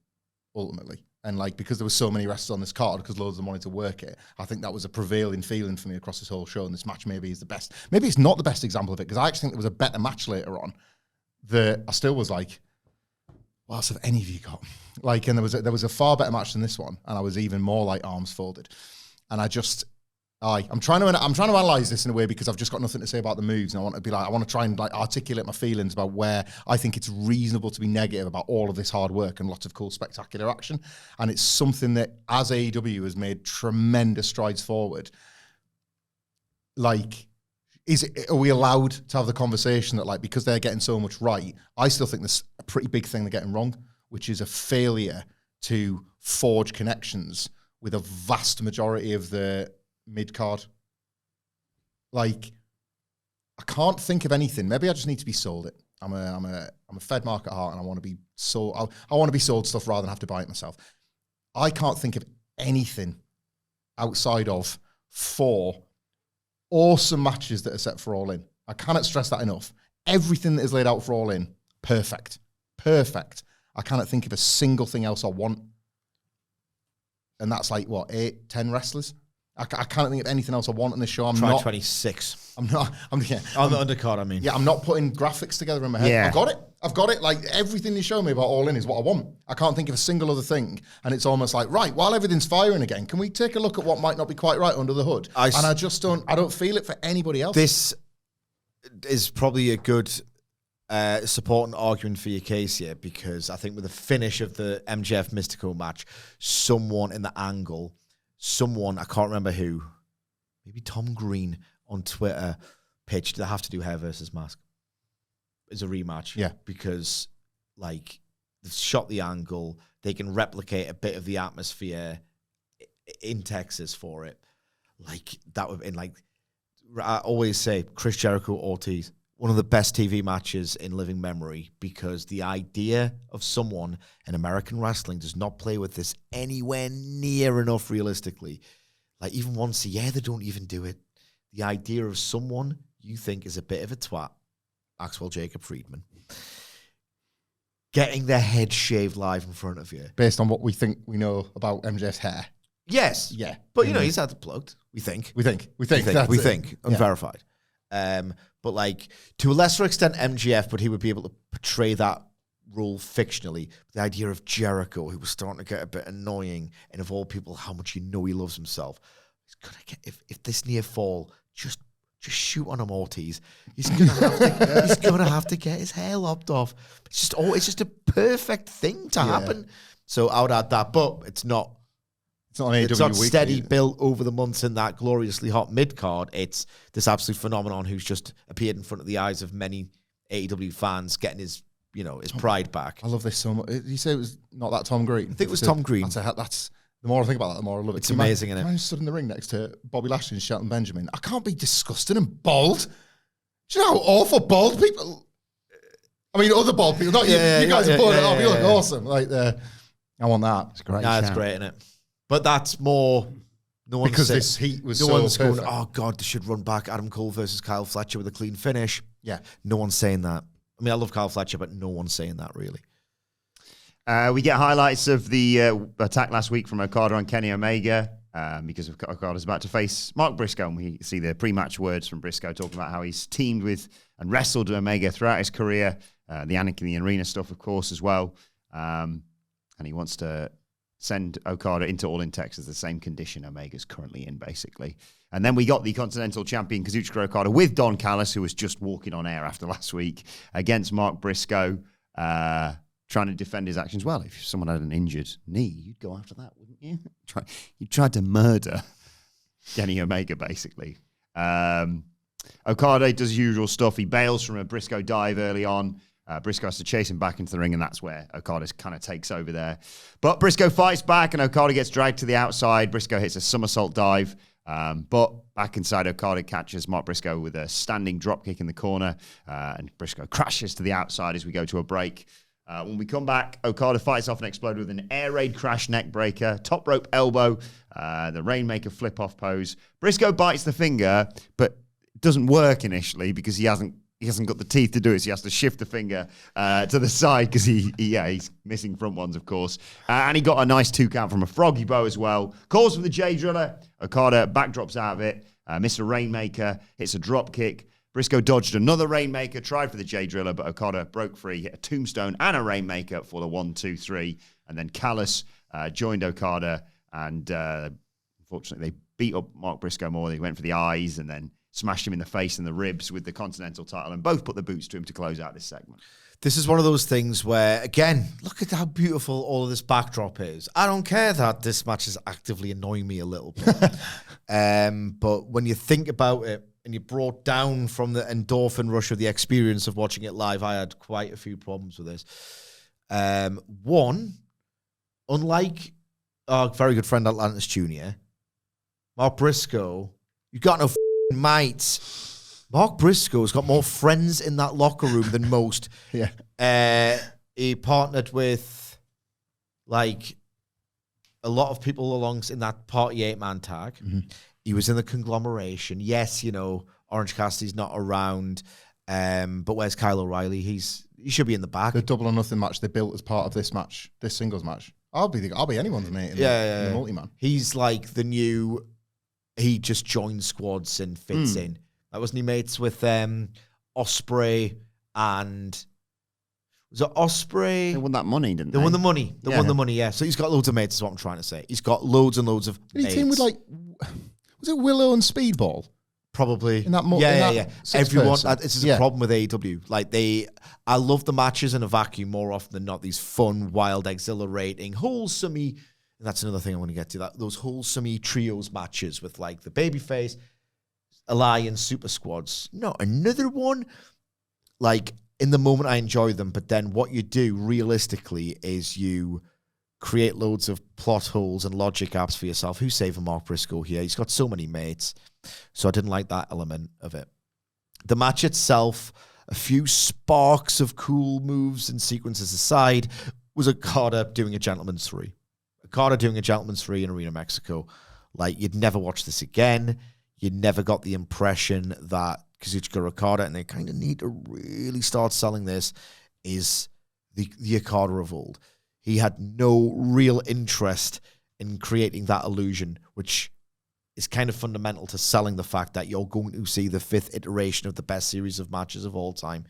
ultimately, and like because there were so many wrestlers on this card, because loads of them wanted to work it, I think that was a prevailing feeling for me across this whole show. And this match maybe is the best. Maybe it's not the best example of it, because I actually think there was a better match later on that I still was like, what else have any of you got? Like, and there was a far better match than this one, and I was even more like arms folded. And I'm trying to analyze this in a way, because I've just got nothing to say about the moves, and I want to try and like articulate my feelings about where I think it's reasonable to be negative about all of this hard work and lots of cool, spectacular action. And it's something that, as AEW has made tremendous strides forward, like, are we allowed to have the conversation that, like, because they're getting so much right, I still think there's a pretty big thing they're getting wrong, which is a failure to forge connections with a vast majority of the mid-card. Like, I can't think of anything. Maybe I just need to be sold it. I'm a Fed mark at heart, and I want to be sold. I want to be sold stuff rather than have to buy it myself. I can't think of anything outside of 4 awesome matches that are set for All In. I cannot stress that enough. Everything that is laid out for All In, perfect. I cannot think of a single thing else I want. And that's like, what, 8, 10 wrestlers? I can't think of anything else I want in this show. Try 26. On the undercard, I mean. Yeah, I'm not putting graphics together in my head. Yeah. I've got it. Like, everything you show me about All In is what I want. I can't think of a single other thing. And it's almost like, right, while everything's firing again, can we take a look at what might not be quite right under the hood? I don't feel it for anybody else. This is probably a good supporting argument for your case here, because I think with the finish of the MJF Místico match, someone in the angle, I can't remember who, maybe Tom Green on Twitter, pitched they have to do hair versus mask as a rematch. Yeah. Because, like, they've shot the angle, they can replicate a bit of the atmosphere in Texas for it. Like, that would have been, like, I always say, Chris Jericho Ortiz, one of the best TV matches in living memory, because the idea of someone in American wrestling does not play with this anywhere near enough realistically. Like, even once a year, they don't even do it. The idea of someone you think is a bit of a twat, Maxwell Jacob Friedman, getting their head shaved live in front of you. Based on what we think we know about MJ's hair. Yes. Yeah. But, he's had it plugged, we think. We think. Unverified. But, like, to a lesser extent, MGF, but he would be able to portray that role fictionally. The idea of Jericho, who was starting to get a bit annoying, and of all people, how much he loves himself. He's gonna get, if this near fall, just shoot on him, Ortiz. He's gonna have to get his hair lopped off. It's just a perfect thing to happen. So I would add that, but it's not. It's not an AEW It's not weekly, steady built over the months in that gloriously hot mid card. It's this absolute phenomenon who's just appeared in front of the eyes of many AEW fans, getting his pride back. I love this so much. Did you say it was not that Tom Green? I think it was Tom Green. That's the more I think about that, the more I love it. It's amazing, isn't it? I stood in the ring next to Bobby Lashley and Shelton Benjamin. I can't be disgusting and bald. Do you know how awful bald people? I mean, other bald people. Not you. You guys are bald. You look awesome. Like, I want that. It's great. It's great, isn't it? But that's more. No one because this heat was no so one's perfect. going, oh God, they should run back Adam Cole versus Kyle Fletcher with a clean finish. Yeah. No one's saying that. I mean, I love Kyle Fletcher, but no one's saying that really. We get highlights of the attack last week from Okada on Kenny Omega because Okada's about to face Mark Briscoe, and we see the pre-match words from Briscoe talking about how he's teamed with and wrestled with Omega throughout his career, the Anarchy in the Arena stuff, of course, as well. And he wants to send Okada into All In Texas, the same condition Omega's currently in, basically. And then we got the Continental Champion Kazuchika Okada with Don Callis, who was just walking on air after last week, against Mark Briscoe, trying to defend his actions. Well, if someone had an injured knee, you'd go after that, wouldn't you? You tried to murder Kenny Omega, basically. Okada does his usual stuff. He bails from a Briscoe dive early on. Briscoe has to chase him back into the ring, and that's where Okada kind of takes over there. But Briscoe fights back, and Okada gets dragged to the outside. Briscoe hits a somersault dive, but back inside, Okada catches Mark Briscoe with a standing dropkick in the corner, and Briscoe crashes to the outside as we go to a break. When we come back, Okada fights off and explodes with an air raid crash neck breaker, top rope elbow, the Rainmaker flip-off pose. Briscoe bites the finger, but it doesn't work initially because he hasn't got the teeth to do it, so he has to shift the finger to the side because he's missing front ones, of course. And he got a nice 2 count from a froggy bow as well. Calls for the J Driller. Okada backdrops out of it. Mr. Rainmaker hits a drop kick. Briscoe dodged another Rainmaker, tried for the J Driller, but Okada broke free, hit a Tombstone and a Rainmaker for the 1-2-3. And then Callis joined Okada, and unfortunately they beat up Mark Briscoe more. They went for the eyes and then smashed him in the face and the ribs with the Continental title, and both put the boots to him to close out this segment. This is one of those things where, again, look at how beautiful all of this backdrop is. I don't care that this match is actively annoying me a little bit. But when you think about it, and you're brought down from the endorphin rush of the experience of watching it live, I had quite a few problems with this. One, unlike our very good friend Atlantis Jr., Mark Briscoe, you've got no mates. Mark Briscoe's got more friends in that locker room than most. Yeah. He partnered with, like, a lot of people along in that Party 8-man tag. Mm-hmm. He was in the conglomeration. Yes, Orange Cassidy's not around, but where's Kyle O'Reilly? He should be in the back. The double or nothing match they built as part of this match, this singles match. I'll be anyone's mate in the multi-man. He's like the new. He just joins squads and fits in. Wasn't he mates with Ospreay and was it Ospreay? They won that money, didn't they? They won the money. They won the money. Yeah. So he's got loads of mates. Is what I'm trying to say. He's got loads and loads of. Did he mates. team with was it Willow and Speedball? Probably. In that yeah. Everyone. Person. This is a problem with AEW. Like I love the matches in a vacuum more often than not. These fun, wild, exhilarating, wholesome-y. And that's another thing I want to get to. Those wholesome-y trios matches with like the babyface, Alliance, Super Squads. No, another one. Like in the moment, I enjoy them, but then what you do realistically is you create loads of plot holes and logic gaps for yourself. Who's saving Mark Briscoe here? He's got so many mates. So I didn't like that element of it. The match itself, a few sparks of cool moves and sequences aside, was Okada doing a gentleman's three. Okada doing a gentleman's three in Arena Mexico. Like, you'd never watch this again. You never got the impression that Kazuchika Okada, and they kind of need to really start selling this, is the Okada of old. He had no real interest in creating that illusion, which is kind of fundamental to selling the fact that you're going to see the 5th iteration of the best series of matches of all time.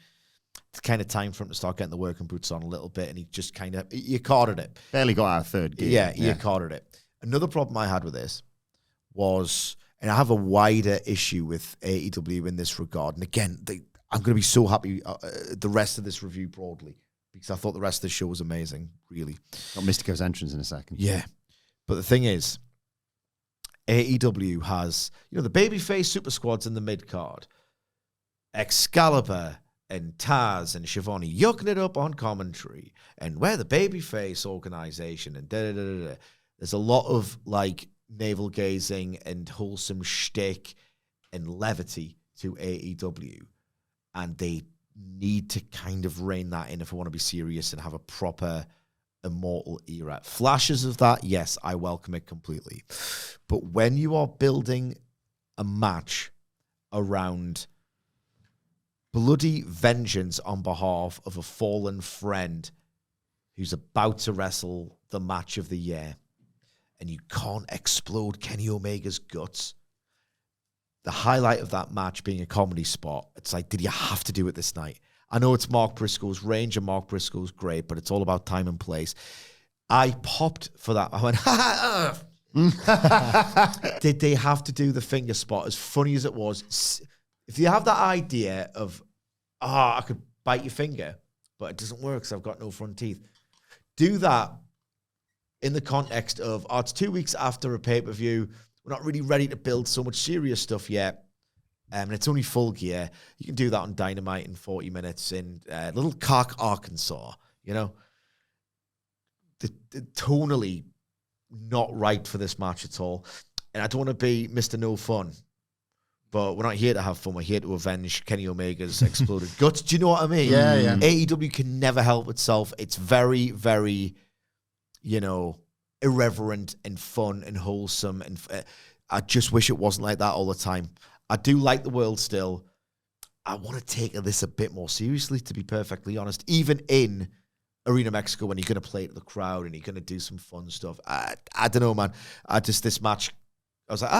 It's kind of time for him to start getting the working boots on a little bit, and he just kind of, he Okada'd it. Barely got out of third gear. Yeah, he Okada'd it. Another problem I had with this was, and I have a wider issue with AEW in this regard, and again, I'm going to be so happy the rest of this review broadly, because I thought the rest of the show was amazing, really. Got Mystico's entrance in a second. Yeah. But the thing is, AEW has, the babyface super squads in the mid-card. Excalibur and Taz and Shivani yucking it up on commentary. And we're the babyface organization and da-da-da-da-da. There's a lot of, navel-gazing and wholesome shtick and levity to AEW. And they need to kind of rein that in if I want to be serious and have a proper immortal era. Flashes of that, yes, I welcome it completely. But when you are building a match around bloody vengeance on behalf of a fallen friend who's about to wrestle the match of the year, and you can't explode Kenny Omega's guts, the highlight of that match being a comedy spot, it's like, did you have to do it this night? I know it's Mark Briscoe's range, and Mark Briscoe's great, but it's all about time and place. I popped for that. I went, ha ha. Did they have to do the finger spot? As funny as it was, if you have that idea of, I could bite your finger, but it doesn't work because I've got no front teeth. Do that in the context of, it's 2 weeks after a pay-per-view. We're not really ready to build so much serious stuff yet. And it's only Full Gear. You can do that on Dynamite in 40 minutes in Little Cock, Arkansas. The tonally not right for this match at all. And I don't want to be Mr. No Fun, But we're not here to have fun. We're here to avenge Kenny Omega's exploded guts. Do you know what I mean? Yeah. AEW can never help itself. It's very, very, irreverent and fun and wholesome. And I just wish it wasn't like that all the time. I do like the world still. I want to take this a bit more seriously, to be perfectly honest. Even in Arena Mexico, when you're going to play to the crowd and you're going to do some fun stuff. I don't know, man. This match, I was like,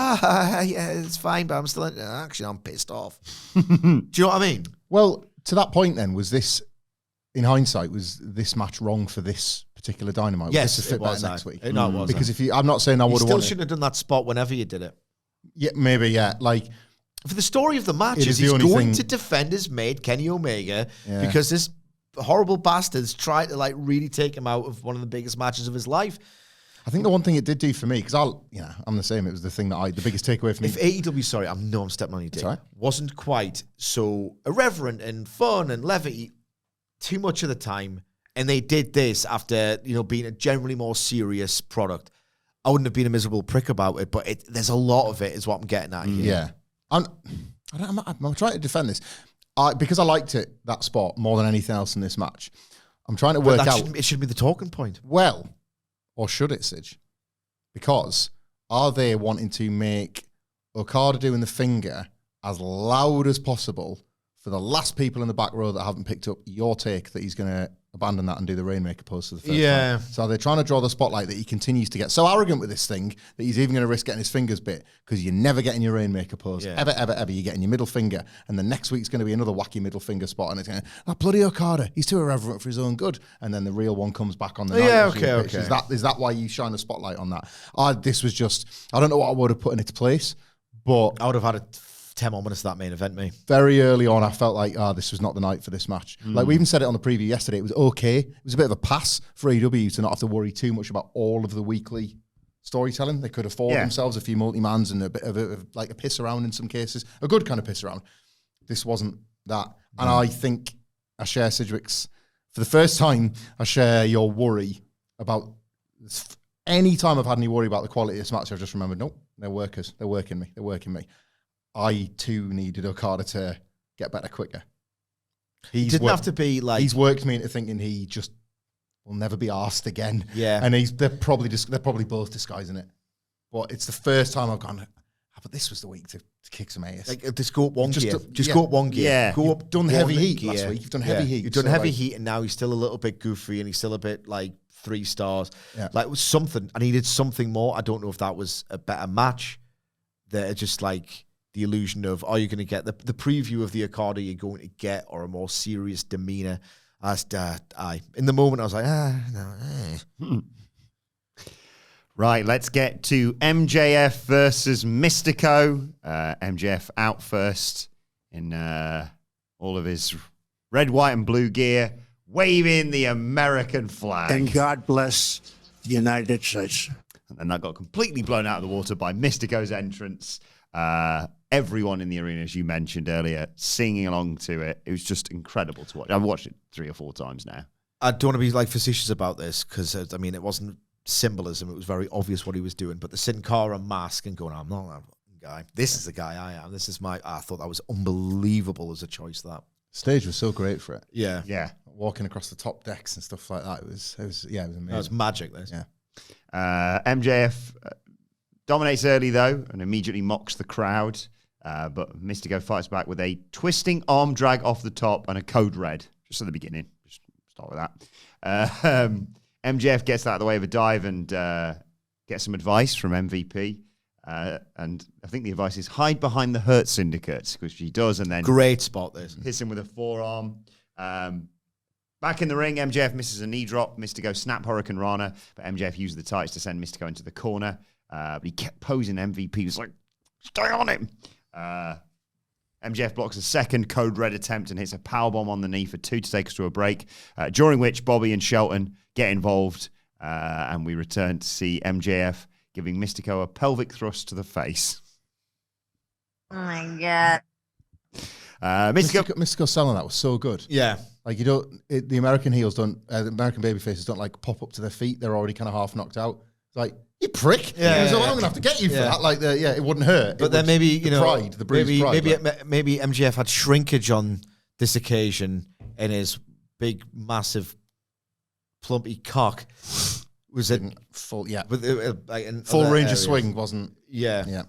yeah, it's fine, but I'm still, actually, I'm pissed off. Do you know what I mean? Well, to that point then, was this, in hindsight, was this match wrong for this particular Dynamite? Yes, was this a it fit better was. next week? No, it was. Because I'm not saying I You would have still won shouldn't have done that spot whenever you did it. Yeah, maybe, yeah. Like, For the story of the match It is is the he's only going thing- to defend his mate, Kenny Omega, Yeah. because this horrible bastards tried to really take him out of one of the biggest matches of his life. I think the one thing it did do for me, because I'm the same. It was the thing the biggest takeaway for me. If AEW, sorry, I'm stepping on your dick, Sorry? wasn't quite so irreverent and fun and levity too much of the time, and they did this after, being a generally more serious product, I wouldn't have been a miserable prick about it, but there's a lot of it is what I'm getting at here. Yeah. I'm trying to defend this. Because I liked that spot more than anything else in this match. I'm trying to work out. It should be the talking point. Well, or should it, Sidge? Because are they wanting to make Okada doing the finger as loud as possible for the last people in the back row that haven't picked up your take that he's going to abandon that and do the Rainmaker pose for the first time? So they're trying to draw the spotlight that he continues to get so arrogant with this thing that he's even going to risk getting his fingers bit, because you're never getting your Rainmaker pose. Yeah. Ever. You're getting your middle finger, and the next week's going to be another wacky middle finger spot, and it's going to, bloody Okada, he's too irreverent for his own good. And then the real one comes back on the night. Yeah, as you pitch. Is that why you shine the spotlight on that? This was just, I don't know what I would have put in its place, but I would have had 10 more minutes of that main event, me. very early on, I felt like, this was not the night for this match. Like, we even said it on the preview yesterday. It was okay. It was a bit of a pass for AEW to not have to worry too much about all of the weekly storytelling. They could afford themselves a few multi-mans and a bit of a piss around in some cases. A good kind of piss around. This wasn't that. And I think I share Sidgwick's, for the first time, I share your worry about this. Any time I've had any worry about the quality of this match, I've just remembered, nope, they're workers. They're working me. I too needed Okada to get better quicker. He didn't have to be like... He's worked me into thinking he just will never be arsed again. Yeah. And they're probably both disguising it. But it's the first time I've gone, but this was the week to kick some ass. Like, just go up one gear. Just Go up one gear. Yeah. Go up You've done one heavy heat gear. last week. You've done heavy heat. You've done So, heavy like- heat, and now he's still a little bit goofy, and he's still a bit 3 stars. Yeah. Like, it was something. I needed something more. I don't know if that was a better match. That just the illusion of, are you going to get the preview of the Okada you're going to get, or a more serious demeanor? In the moment, I was like, no. Right, let's get to MJF versus Místico. MJF out first in all of his red, white, and blue gear, waving the American flag. And God bless the United States. And then that got completely blown out of the water by Mystico's entrance. Everyone in the arena, as you mentioned earlier, singing along to it. It was just incredible to watch. I've watched it 3 or 4 times now. I don't want to be facetious about this, because it wasn't symbolism. It was very obvious what he was doing. But the Sin Cara mask and going, I'm not that guy. This is the guy I am. This is I thought that was unbelievable as a choice. That Stage was so great for it. Yeah. Yeah. Walking across the top decks and stuff like that. It was amazing. That was magic. This. Yeah. MJF dominates early, though, and immediately mocks the crowd. But Místico fights back with a twisting arm drag off the top and a code red, just at the beginning. Just start with that. MJF gets that out of the way of a dive and gets some advice from MVP. And I think the advice is hide behind the Hurt Syndicate, because she does, and then Great spot, this. hits him with a forearm. Back in the ring, MJF misses a knee drop. Místico snap Hurricane Rana, but MJF used the tights to send Místico into the corner. But he kept posing. MVP was like, stay on him. MJF blocks a second code red attempt and hits a powerbomb on the knee for 2 to take us to a break, during which Bobby and Shelton get involved, and we return to see MJF giving Místico a pelvic thrust to the face. Oh my God. Mystico selling that was so good. Yeah. Like, the American heels don't, the American babyfaces don't pop up to their feet. They're already kind of half knocked out. It's Like, you prick. Yeah, I'm yeah. going to have to get you for Yeah. that. Like, it wouldn't hurt. But then maybe, the pride, the bruised pride. maybe MJF had shrinkage on this occasion, and his big, massive, plumpy cock was it full, with full range areas. of swing wasn't. Yeah. Yeah.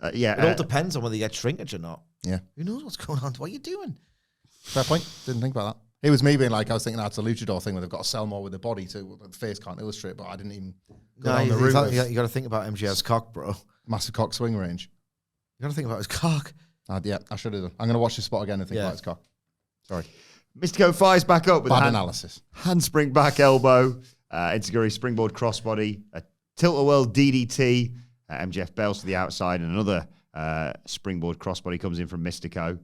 It all depends on whether you get shrinkage or not. Yeah. Who knows what's going on? What are you doing? Fair point. Didn't think about that. It was me being like, I was thinking that's a luchador thing where they've got to sell more with the body to the face can't illustrate, but I didn't even go down the route. You got to think about MJF's cock, bro. Massive cock swing range. You got to think about his cock. Yeah, I should have done. I'm going to watch this spot again and think about his cock. Sorry. Mystico fires back up with Bad a analysis. handspring back elbow, Enzuigiri springboard crossbody, a tilt-a-whirl DDT. MJF bails to the outside, and another springboard crossbody comes in from Mystico.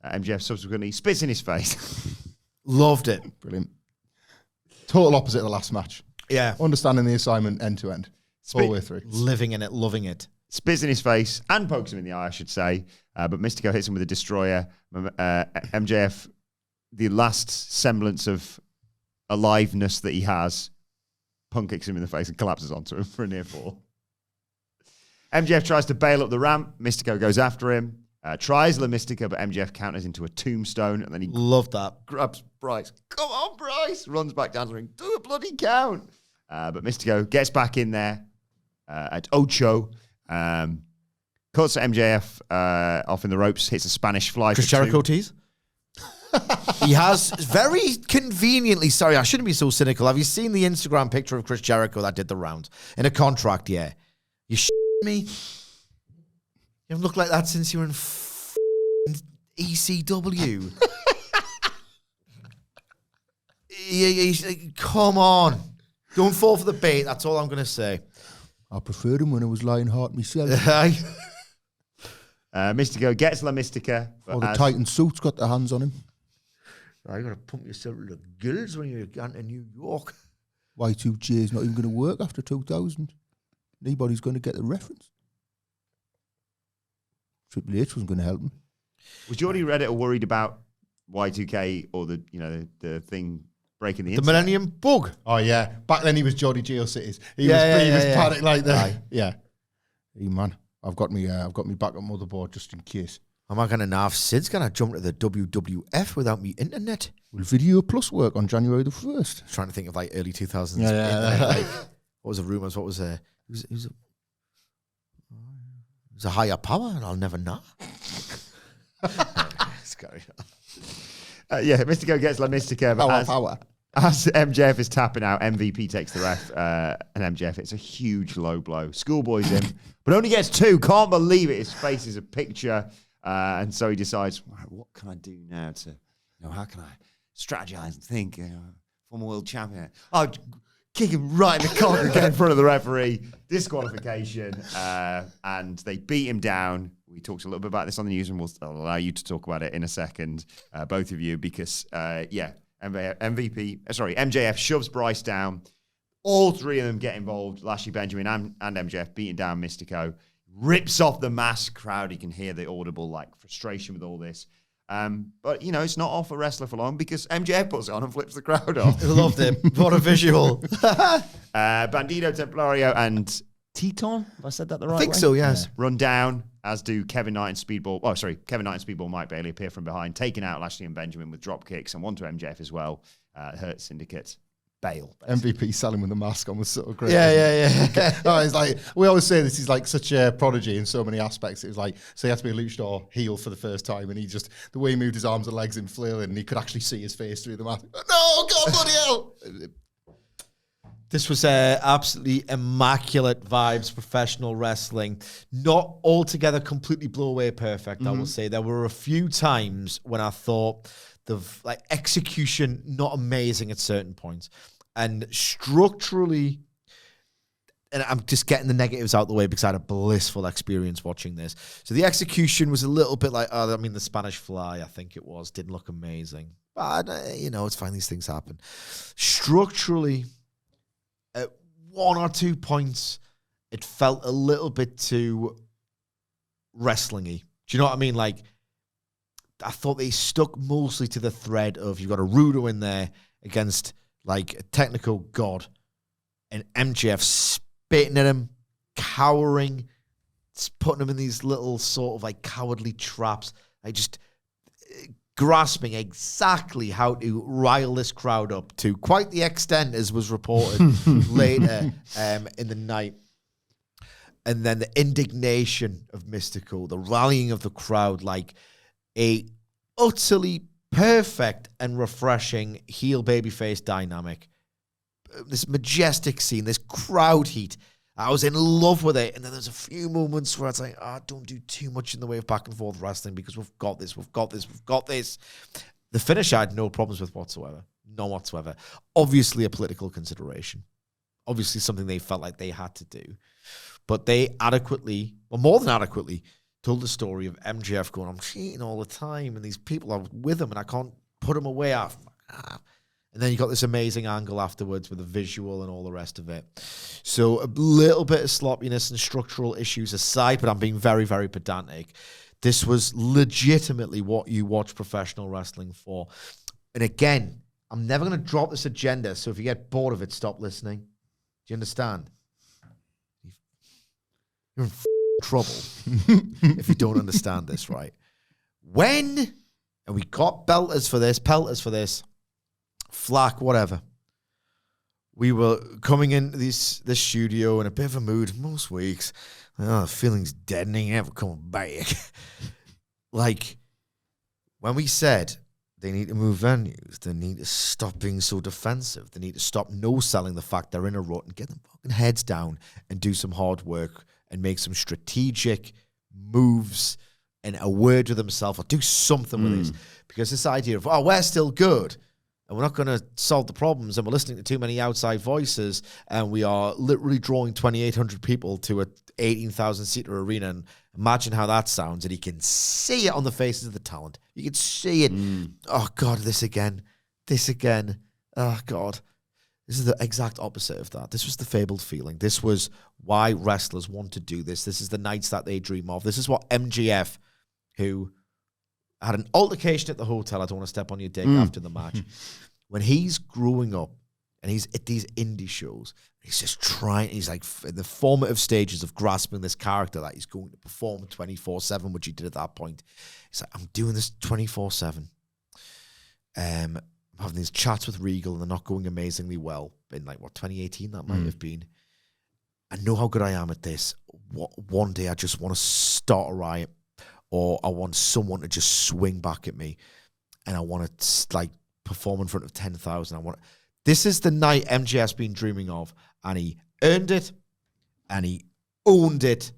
MJF subsequently spits in his face. Loved it. Brilliant. Total opposite of the last match. Yeah. Understanding the assignment end to end. All the way through. Living in it, loving it. Spits in his face and pokes him in the eye, I should say. But Mystico hits him with a destroyer. MJF, the last semblance of aliveness that he has, Punk kicks him in the face and collapses onto him for a near fall. MJF tries to bail up the ramp. Mystico goes after him. Tries La Mystica, but MJF counters into a tombstone, and then he Love that. grabs Bryce. Come on, Bryce! Runs back down to the ring. Do a bloody count. But Mystico gets back in there at Ocho. Cuts MJF off in the ropes, hits a Spanish fly. Chris Jericho tease? He has very conveniently, sorry, I shouldn't be so cynical. Have you seen the Instagram picture of Chris Jericho that did the round? In a contract, yeah. You me? You haven't looked like that since you were in ECW. Come on. Don't fall for the bait. That's all I'm going to say. I preferred him when I was lying hard myself. Mystico gets La Mystica. All the Titan suits got their hands on him. You got to pump yourself to the gills when you're going to New York. Y2J is not even going to work after 2000. Nobody's going to get the reference. Triple H wasn't going to help him. Was Jordy Reddit worried about Y2K or the thing breaking the internet? Millennium Bug. Oh, yeah. Back then he was Geordie GeoCities. He was panicked like that. Yeah. Hey, man, I've got me backup motherboard just in case. Am I going to know if Sid's going to jump to the WWF without me internet? Will Video Plus work on January the 1st? Trying to think of like early 2000s. Yeah. Like, what was the rumors? What was it was a higher power, and I'll never know. Mystico gets La Mystica. But Power. As MJF is tapping out, MVP takes the ref, and MJF hits a huge low blow. Schoolboy's him, but only gets two. Can't believe it. His face is a picture. And so he decides, what can I do now to, how can I strategize and think? Former world champion. Oh, kick him right in the corner again in front of the referee. Disqualification. And they beat him down. We talked a little bit about this on the news, and we'll allow you to talk about it in a second, both of you, because, MJF shoves Bryce down. All three of them get involved. Lashley, Benjamin, and MJF beating down Mystico. Rips off the mask. Crowd, you can hear the audible frustration with all this. But, it's not off a wrestler for long because MJF puts it on and flips the crowd off. I loved it. What a visual. Bandido, Templario, and Teton, have I said that the right way? I think so, yes. Run down, as do Kevin Knight and Speedball. Kevin Knight and Speedball Mike Bailey appear from behind, taking out Lashley and Benjamin with drop kicks, and one to MJF as well. Hurt Syndicate. Bail. Basically. MVP selling with the mask on was so great. Yeah. It's like, we always say this is like such a prodigy in so many aspects. It was like, so he had to be a luchador heel for the first time, and the way he moved his arms and legs and flailing, and he could actually see his face through the mask. No, God, bloody hell! This was absolutely immaculate vibes, professional wrestling. Not altogether completely blow away perfect, I will say. There were a few times when I thought the execution not amazing at certain points. And structurally, and I'm just getting the negatives out the way because I had a blissful experience watching this. So the execution was a little bit the Spanish fly, I think it was, didn't look amazing. But, it's fine, these things happen. Structurally, at one or 2 points, it felt a little bit too wrestling-y. Do you know what I mean? I thought they stuck mostly to the thread of you've got a Rudo in there against a technical god, and MJF spitting at him, cowering, putting him in these little sort of like cowardly traps, like just grasping exactly how to rile this crowd up to quite the extent as was reported later in the night. And then the indignation of Místico, the rallying of the crowd, like a utterly perfect and refreshing heel babyface dynamic. This majestic scene, this crowd heat. I was in love with it. And then there's a few moments where it's like, don't do too much in the way of back and forth wrestling because we've got this. The finish I had no problems with whatsoever. None whatsoever. Obviously a political consideration. Obviously something they felt like they had to do. But they adequately, or more than adequately, told the story of MJF going, I'm cheating all the time, and these people are with him, and I can't put him away. And then you got this amazing angle afterwards with the visual and all the rest of it. So a little bit of sloppiness and structural issues aside, but I'm being very, very pedantic. This was legitimately what you watch professional wrestling for. And again, I'm never going to drop this agenda, so if you get bored of it, stop listening. Do you understand? You're in trouble if you don't understand this, right? And we got pelters for this, flack, whatever. We were coming into this studio in a bit of a mood most weeks. The feeling's deadening, never coming back. Like, when we said they need to move venues, they need to stop being so defensive, they need to stop no-selling the fact they're in a rut and get them fucking heads down and do some hard work and make some strategic moves and a word with himself or do something with this. Because this idea of, we're still good and we're not going to solve the problems and we're listening to too many outside voices and we are literally drawing 2,800 people to a 18,000-seater arena. And imagine how that sounds. And you can see it on the faces of the talent. You can see it. Oh, God, this again. Oh, God. This is the exact opposite of that. This was the fabled feeling. This was why wrestlers want to do this. This is the nights that they dream of. This is what MJF, who had an altercation at the hotel, I don't want to step on your dick after the match, when he's growing up and he's at these indie shows, he's just trying, he's like in the formative stages of grasping this character that he's going to perform 24/7, which he did at that point. He's like, I'm doing this 24/7. I'm having these chats with Regal and they're not going amazingly well. In 2018 that might have been. I know how good I am at this. One day I just want to start a riot, or I want someone to just swing back at me, and I want to perform in front of 10,000. This is the night MJF's been dreaming of, and he earned it, and he owned it,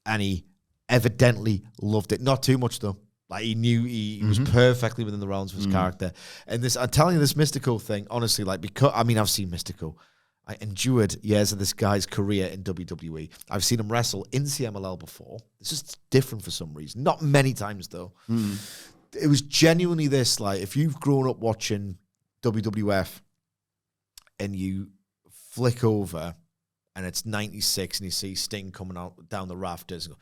and he evidently loved it. Not too much though. He knew he was perfectly within the realms of his character. And I'm telling you, this Místico thing, honestly, because I've seen Místico. I endured years of this guy's career in WWE. I've seen him wrestle in CMLL before. This is different for some reason. Not many times, though. It was genuinely this, if you've grown up watching WWF and you flick over and it's 96 and you see Sting coming out down the rafters and go,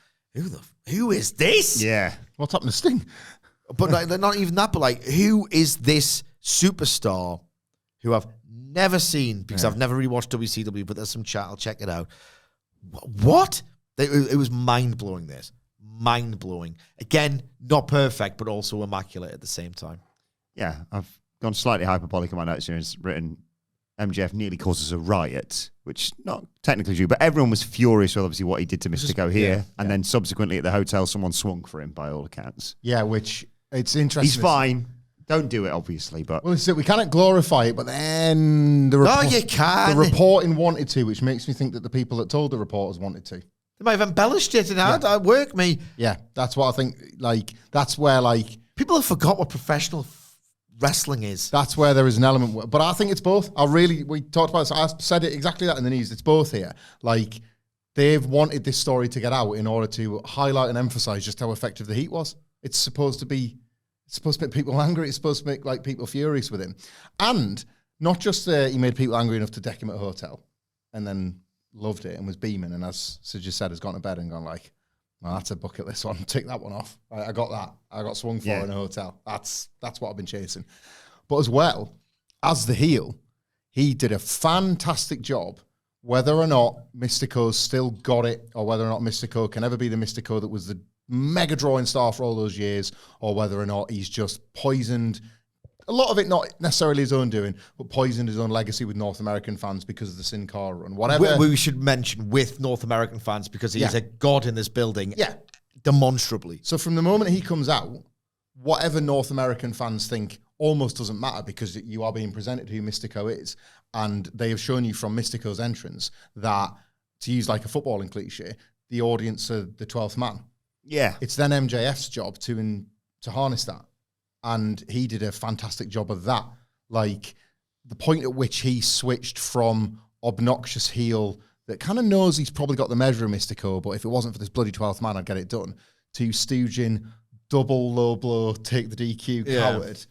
who is this? Yeah. What's happened to Sting? But not even that, but who is this superstar who I've never seen because I've never really watched WCW, but there's some chat, I'll check it out. What? It was mind-blowing, this. Mind-blowing. Again, not perfect, but also immaculate at the same time. Yeah, I've gone slightly hyperbolic in my notes here and written MJF nearly causes a riot, which not technically true, but everyone was furious with obviously what he did to Místico here. And then subsequently at the hotel, someone swung for him by all accounts. Yeah, which it's interesting. He's fine. Don't do it, obviously, but... Well, we cannot glorify it, but then you can. The reporting wanted to, which makes me think that the people that told the reporters wanted to. They might have embellished it and had work me. Yeah, that's what I think, that's where, people have forgot what professional wrestling is. That's where there is an element, but I think it's both. We talked about this, I said it exactly that in the news, it's both here. They've wanted this story to get out in order to highlight and emphasize just how effective the heat was. It's supposed to make people angry, it's supposed to make people furious with him. And not just he made people angry enough to deck him at a hotel and then loved it and was beaming, and as Sid just said, has gone to bed and gone well, that's a bucket list one. Tick that one off. I got that. I got swung for in a hotel. That's what I've been chasing. But as well, as the heel, he did a fantastic job. Whether or not Místico's still got it, or whether or not Místico can ever be the Místico that was the mega drawing star for all those years, or whether or not he's just poisoned, a lot of it not necessarily his own doing, but poisoned his own legacy with North American fans because of the Sin Cara run. Whatever. We should mention with North American fans because he is a god in this building. Yeah. Demonstrably. So from the moment he comes out, whatever North American fans think almost doesn't matter because you are being presented who Místico is. And they have shown you from Místico's entrance that, to use like a footballing cliche, the audience are the 12th man. Yeah. It's then MJF's job to harness that. And he did a fantastic job of that. Like, the point at which he switched from obnoxious heel that kind of knows he's probably got the measure of Místico, but if it wasn't for this bloody 12th man, I'd get it done, to stooging, double low blow, take the DQ, coward.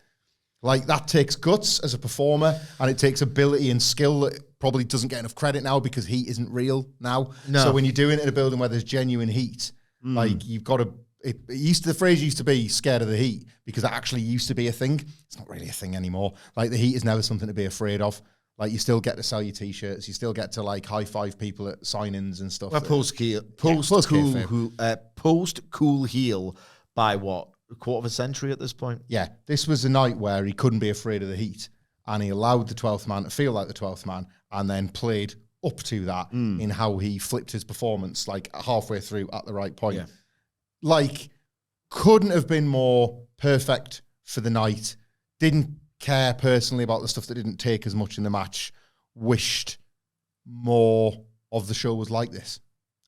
Like, that takes guts as a performer, and it takes ability and skill that probably doesn't get enough credit now because heat isn't real now. No. So when you're doing it in a building where there's genuine heat, like, you've got to... the phrase used to be scared of the heat because that actually used to be a thing. It's not really a thing anymore. Like, the heat is never something to be afraid of. Like, you still get to sell your T-shirts. You still get to, like, high-five people at sign-ins and stuff. Well, post-cool heel by what? A quarter of a century at this point? Yeah, this was a night where he couldn't be afraid of the heat, and he allowed the 12th man to feel like the 12th man, and then played up to that in how he flipped his performance, like, halfway through at the right point. Yeah. Like, couldn't have been more perfect for the night. Didn't care personally about the stuff that didn't take as much in the match. Wished more of the show was like this.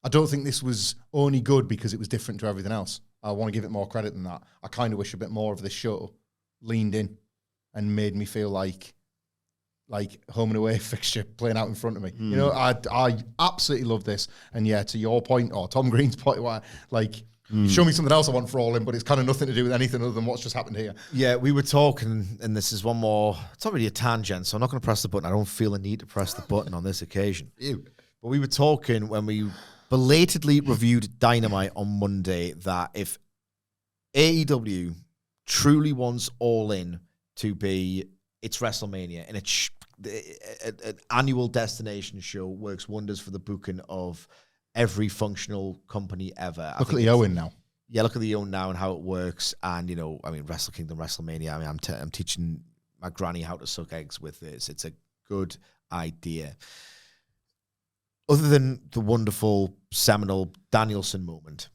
I don't think this was only good because it was different to everything else. I want to give it more credit than that. I kind of wish a bit more of this show leaned in and made me feel like home and away fixture playing out in front of me. You know, I absolutely love this. And yeah, to your point, or Tom Green's point, where like, show me something else I want for All In, but it's kind of nothing to do with anything other than what's just happened here. Yeah, we were talking, and this is one more, it's not really a tangent, so I'm not going to press the button. I don't feel a need to press the button on this occasion. But we were talking when we belatedly reviewed Dynamite on Monday that if AEW truly wants All In to be its WrestleMania and an annual destination show works wonders for the booking of every functional company ever. Look at the Owen now. Yeah, look at the Owen now and how it works. And, you know, I mean, Wrestle Kingdom, WrestleMania, I mean, I'm teaching my granny how to suck eggs with this. It's a good idea. Other than the wonderful seminal Danielson moment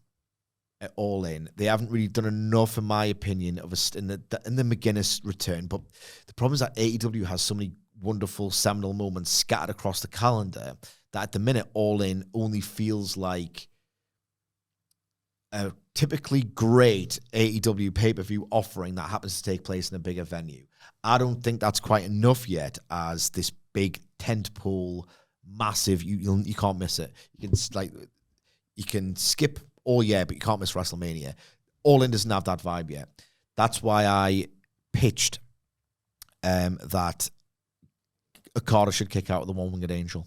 at All In, they haven't really done enough, in my opinion, in the McGuinness return. But the problem is that AEW has so many wonderful seminal moments scattered across the calendar that at the minute All In only feels like a typically great AEW pay-per-view offering that happens to take place in a bigger venue. I don't think that's quite enough yet as this big tentpole, massive, you can't miss it. You can skip all year, but you can't miss WrestleMania. All In doesn't have that vibe yet. That's why I pitched that Okada should kick out the One-Winged Angel.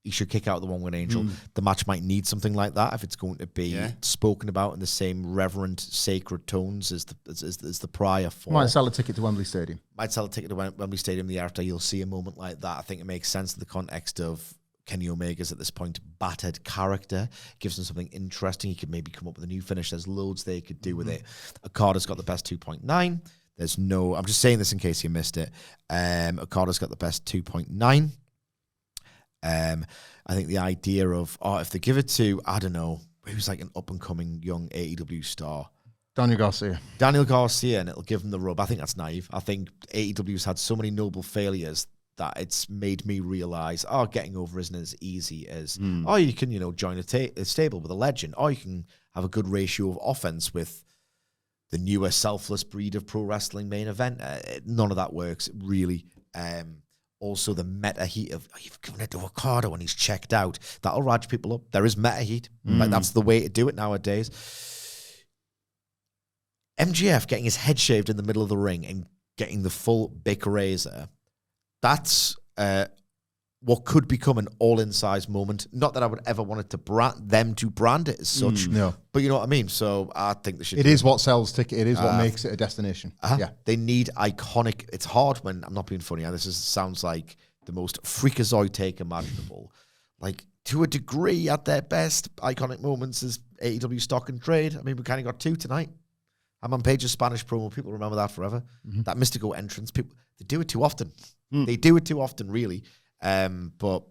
He should kick out the One-Winged Angel. The match might need something like that if it's going to be spoken about in the same reverent, sacred tones as the prior four. Might sell a ticket to Wembley Stadium. Might sell a ticket to Wembley Stadium the after. You'll see a moment like that. I think it makes sense in the context of Kenny Omega's at this point battered character. Gives him something interesting. He could maybe come up with a new finish. There's loads they could do with it. Okada's got the best 2.9. There's no... I'm just saying this in case you missed it. Okada's got the best 2.9. I think the idea of, if they give it to, I don't know, who's like an up-and-coming young AEW star? Daniel Garcia, and it'll give him the rub. I think that's naive. I think AEW's had so many noble failures that it's made me realize, getting over isn't as easy as, you can, join a stable with a legend, or you can have a good ratio of offense with the newer selfless breed of pro wrestling main event. None of that works, really. Also, the meta heat of, you've given it to Okada when he's checked out. That'll rage people up. There is meta heat. Like, that's the way to do it nowadays. MJF getting his head shaved in the middle of the ring and getting the full big razor, that's what could become an all-in-size moment. Not that I would ever want it to brand it as such. No. But you know what I mean? So I think they should. It is what sells ticket. It is what makes it a destination. Yeah. They need iconic. It's hard when I'm not being funny. Sounds like the most freakazoid take imaginable. Like, to a degree, at their best, iconic moments is AEW stock and trade. I mean, we kind of got 2 tonight. Hangman Page's Spanish promo. People remember that forever. Mm-hmm. That Místico entrance. People, they do it too often. They do it too often, really. But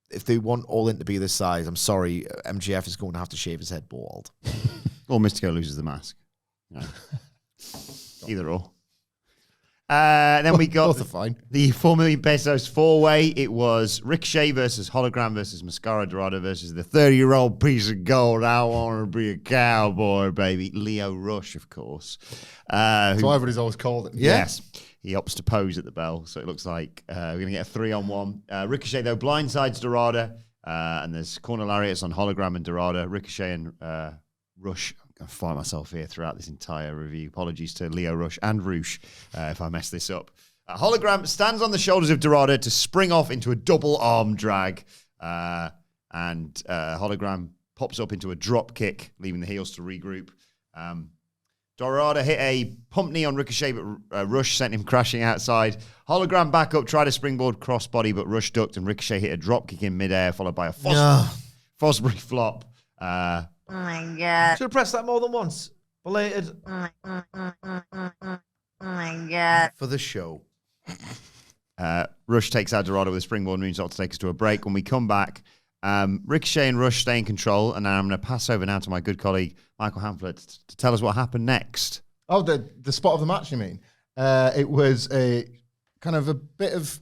if they want All In to be this size, I'm sorry, MJF is going to have to shave his head bald. Or Místico loses the mask. No. Either or. Then we got Both are fine. the 4 million pesos 4-way. It was Ricochet versus Hologram versus Máscara, Dorada versus the 30-year-old piece of gold. I want to be a cowboy, baby. Lio Rush, of course. That's what everybody's always called it. Yes. He opts to pose at the bell, so it looks like we're going to get a 3-on-1. Ricochet, though, blindsides Dorada, and there's corner lariats on Hologram and Dorada. Ricochet and Rush. I'm going to fight myself here throughout this entire review. Apologies to Lio Rush and Rush if I mess this up. Hologram stands on the shoulders of Dorada to spring off into a double arm drag, and Hologram pops up into a drop kick, leaving the heels to regroup. Dorada hit a pump knee on Ricochet, but Rush sent him crashing outside. Hologram back up, tried a springboard crossbody, but Rush ducked, and Ricochet hit a drop kick in midair, followed by a Fosbury flop. Oh my God. Should have pressed that more than once. Belated. Oh my God. For the show. Rush takes out Dorada with a springboard moonsault to take us to a break. When we come back, Ricochet and Rush stay in control, and I'm going to pass over now to my good colleague Michael Hamflett to tell us what happened next. Oh, the spot of the match, you mean? It was a kind of a bit of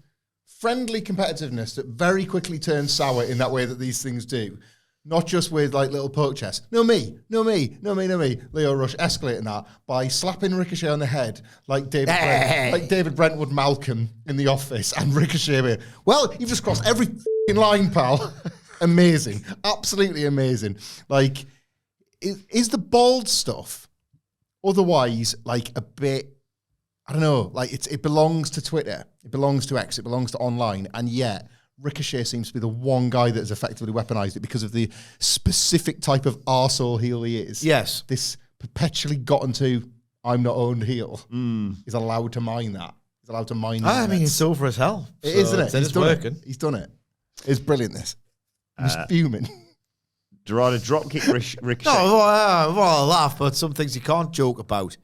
friendly competitiveness that very quickly turned sour in that way that these things do. Not just with like little poke chests. No me. Lio Rush escalating that by slapping Ricochet on the head like David Brentwood Malcolm in The Office, and Ricochet. Well, you've just crossed every line, pal. Amazing. Absolutely amazing. Like, is the bald stuff otherwise like a bit, I don't know, like it belongs to Twitter, it belongs to X, it belongs to online, and yet Ricochet seems to be the one guy that has effectively weaponized it because of the specific type of arsehole heel he is. Yes. This perpetually gotten to I'm not owned heel is allowed to mine that. He's allowed to mine that. I mean, it's over as hell. It is, isn't it? It's working. He's done it. It's brilliant, this. He's fuming. Dorada dropkick Ricochet. No, well, I laugh, but some things you can't joke about.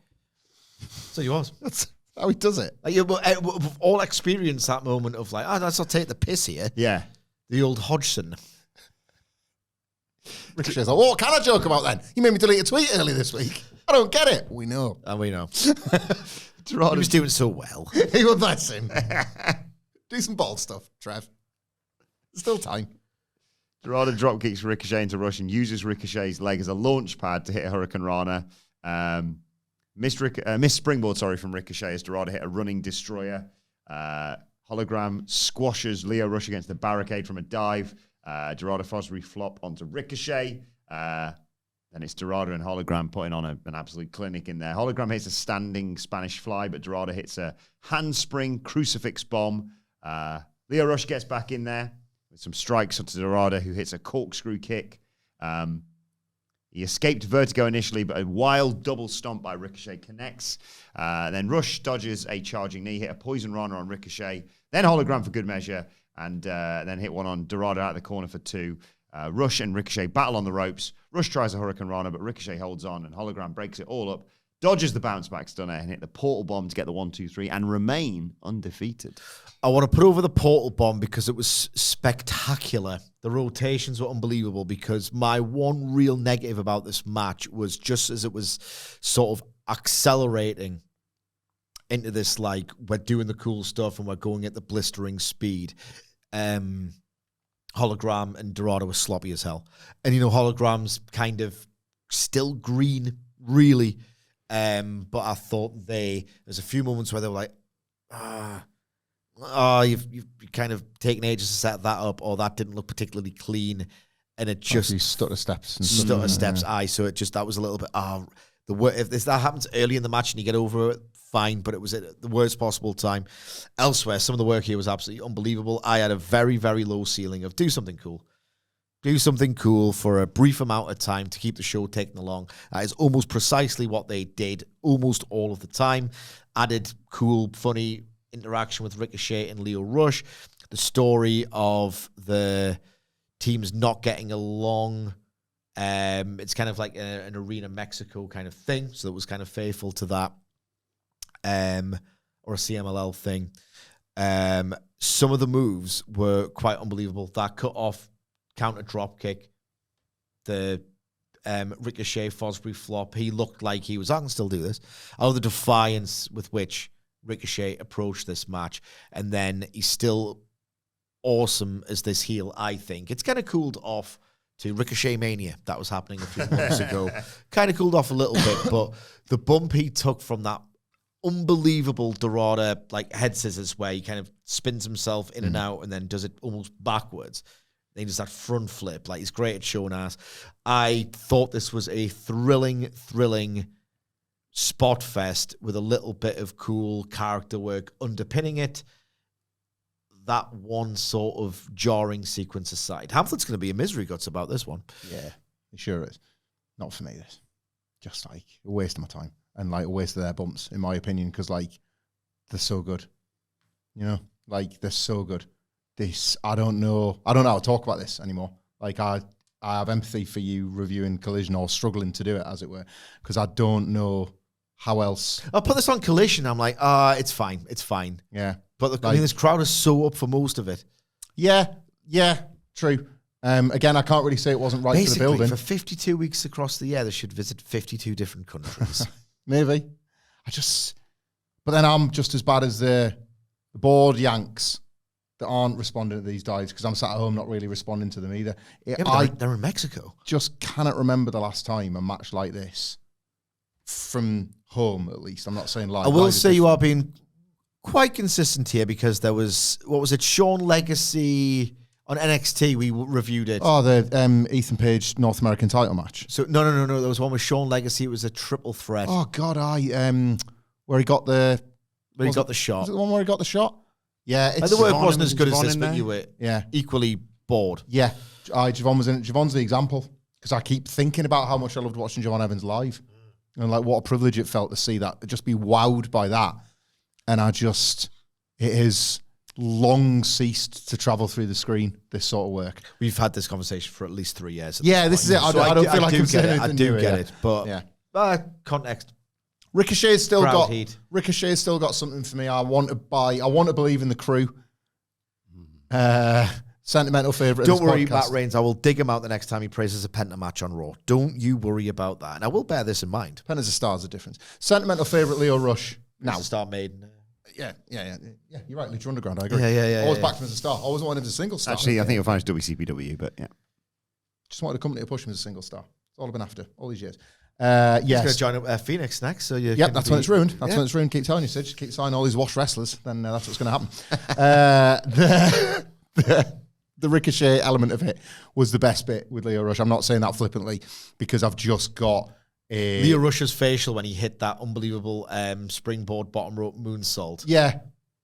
So he was. That's how he does it. Like, we've all experienced that moment of like, let's not take the piss here. Yeah. The old Hodgson. Ricochet's like, what can I joke about then? You made me delete a tweet early this week. I don't get it. We know. And we know. He Dorada was doing so well. He will bless him. Do some bald stuff, Trev. There's still time. Dorada dropkicks Ricochet into Rush and uses Ricochet's leg as a launch pad to hit a Hurricane Rana. Missed springboard, from Ricochet as Dorada hit a running destroyer. Hologram squashes Lio Rush against the barricade from a dive. Dorada Fosbury flop onto Ricochet. Then it's Dorada and Hologram putting on an absolute clinic in there. Hologram hits a standing Spanish fly, but Dorada hits a handspring crucifix bomb. Lio Rush gets back in there with some strikes onto Dorada, who hits a corkscrew kick. He escaped vertigo initially, but a wild double stomp by Ricochet connects. Then Rush dodges a charging knee, hit a poison Rana on Ricochet. Then Hologram for good measure, and then hit one on Dorada out of the corner for 2. Rush and Ricochet battle on the ropes. Rush tries a Hurricane Rana, but Ricochet holds on, and Hologram breaks it all up, dodges the bounce back stunner, and hit the portal bomb to get the 1-2-3 and remain undefeated. I want to put over the portal bomb because it was spectacular. The rotations were unbelievable, because my one real negative about this match was just as it was sort of accelerating into this, like, we're doing the cool stuff and we're going at the blistering speed. Hologram and Dorada were sloppy as hell. And, Hologram's kind of still green, really. But I thought there's a few moments where they were like, you've kind of taken ages to set that up, or that didn't look particularly clean, and it just stutter steps. So it just, that was a little bit, if that happens early in the match and you get over it fine, but it was at the worst possible time. Elsewhere, some of the work here was absolutely unbelievable. I had a very, very low ceiling of do something cool. Do something cool for a brief amount of time to keep the show taking along. That is almost precisely what they did almost all of the time. Added cool, funny interaction with Ricochet and Lio Rush. The story of the teams not getting along. It's kind of like an Arena Mexico kind of thing. So it was kind of faithful to that. Or a CMLL thing. Some of the moves were quite unbelievable. That cut off counter drop kick, the Ricochet Fosbury flop. He looked like he was, I can still do this. I love the defiance with which Ricochet approached this match. And then he's still awesome as this heel, I think. It's kind of cooled off to Ricochet Mania that was happening a few months ago. Kind of cooled off a little bit, but the bump he took from that unbelievable Dorada like head scissors where he kind of spins himself in and out and then does it almost backwards. Then he does that front flip. Like, he's great at showing ass. I thought this was a thrilling spot fest with a little bit of cool character work underpinning it. That one sort of jarring sequence aside. Hamflett's going to be a misery guts about this one. Yeah, it sure is. Not for me, this. Just like a waste of my time. And like a waste of their bumps, in my opinion, because like they're so good. You know? Like, they're so good. This, I don't know how to talk about this anymore. Like, I have empathy for you reviewing Collision or struggling to do it, as it were, because I don't know how else. I'll put this on Collision. I'm like, it's fine. It's fine. Yeah. But I mean, this crowd is so up for most of it. Yeah, true. Again, I can't really say it wasn't right Basically, for the building. for 52 weeks across the year, they should visit 52 different countries. Maybe. But then I'm just as bad as the bored Yanks that aren't responding to these dives because I'm sat at home not really responding to them either. They're in Mexico. Just cannot remember the last time a match like this from home, at least. I'm not saying live. I will say you are being quite consistent here because there was, what was it, Shawn Legacy on NXT, we reviewed it. Oh, the Ethan Page North American title match. So no. There was one with Shawn Legacy. It was a triple threat. Oh God, where he got the shot. Was it the one where he got the shot? Yeah, it's the work wasn't as good as this, but you were equally bored. Yeah, Javon was in it. Javon's the example because I keep thinking about how much I loved watching Javon Evans live, and like what a privilege it felt to see that, just be wowed by that, and it has long ceased to travel through the screen. This sort of work. We've had this conversation for at least 3 years. Yeah, this is it. I don't feel like I'm saying anything I do new get here. it, but yeah, context. Ricochet's still Crowd got something for me. I want to believe in the crew. Sentimental favorite. Don't worry, Matt Reigns. I will dig him out the next time he praises a Penta match on Raw. Don't you worry about that. And I will bear this in mind. Penta's a star's a difference. Sentimental favorite Lio Rush. Now, Star Maiden. Yeah. You're right. Lucha Underground. I agree. Yeah. Always backed him as a star. Always wanted him as a single star. Actually, I think you'll find it's WCPW, but yeah. Just wanted a company to push him as a single star. That's all I've been after all these years. He's going to join up Phoenix next. So that's when it's ruined. That's when it's ruined. Keep telling you, Sid. Just keep signing all these wash wrestlers. Then that's what's going to happen. The Ricochet element of it was the best bit with Lio Rush. I'm not saying that flippantly because I've just got Lio Rush's facial when he hit that unbelievable springboard bottom rope moonsault. Yeah.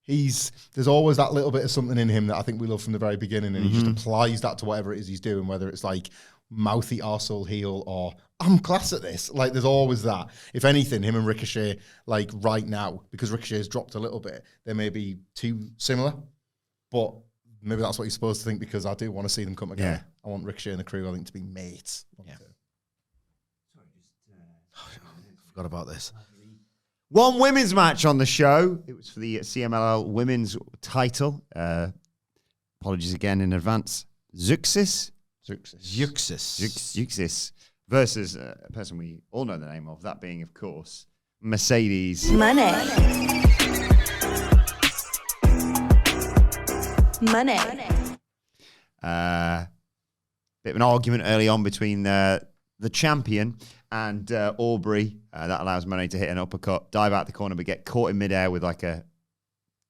There's always that little bit of something in him that I think we love from the very beginning, and he just applies that to whatever it is he's doing, whether it's like mouthy arsehole heel or I'm class at this. Like, there's always that. If anything, him and Ricochet, like right now, because Ricochet has dropped a little bit, they may be too similar, but maybe that's what you're supposed to think because I do want to see them come together. I want Ricochet and the crew, I think, to be mates. Yeah. I forgot about this. One women's match on the show. It was for the CMLL women's title. Apologies again in advance. Zeuxis versus a person we all know the name of, that being, of course, Mercedes Moné. Bit of an argument early on between the champion and Aubrey. That allows Moné to hit an uppercut, dive out the corner, but get caught in midair with like a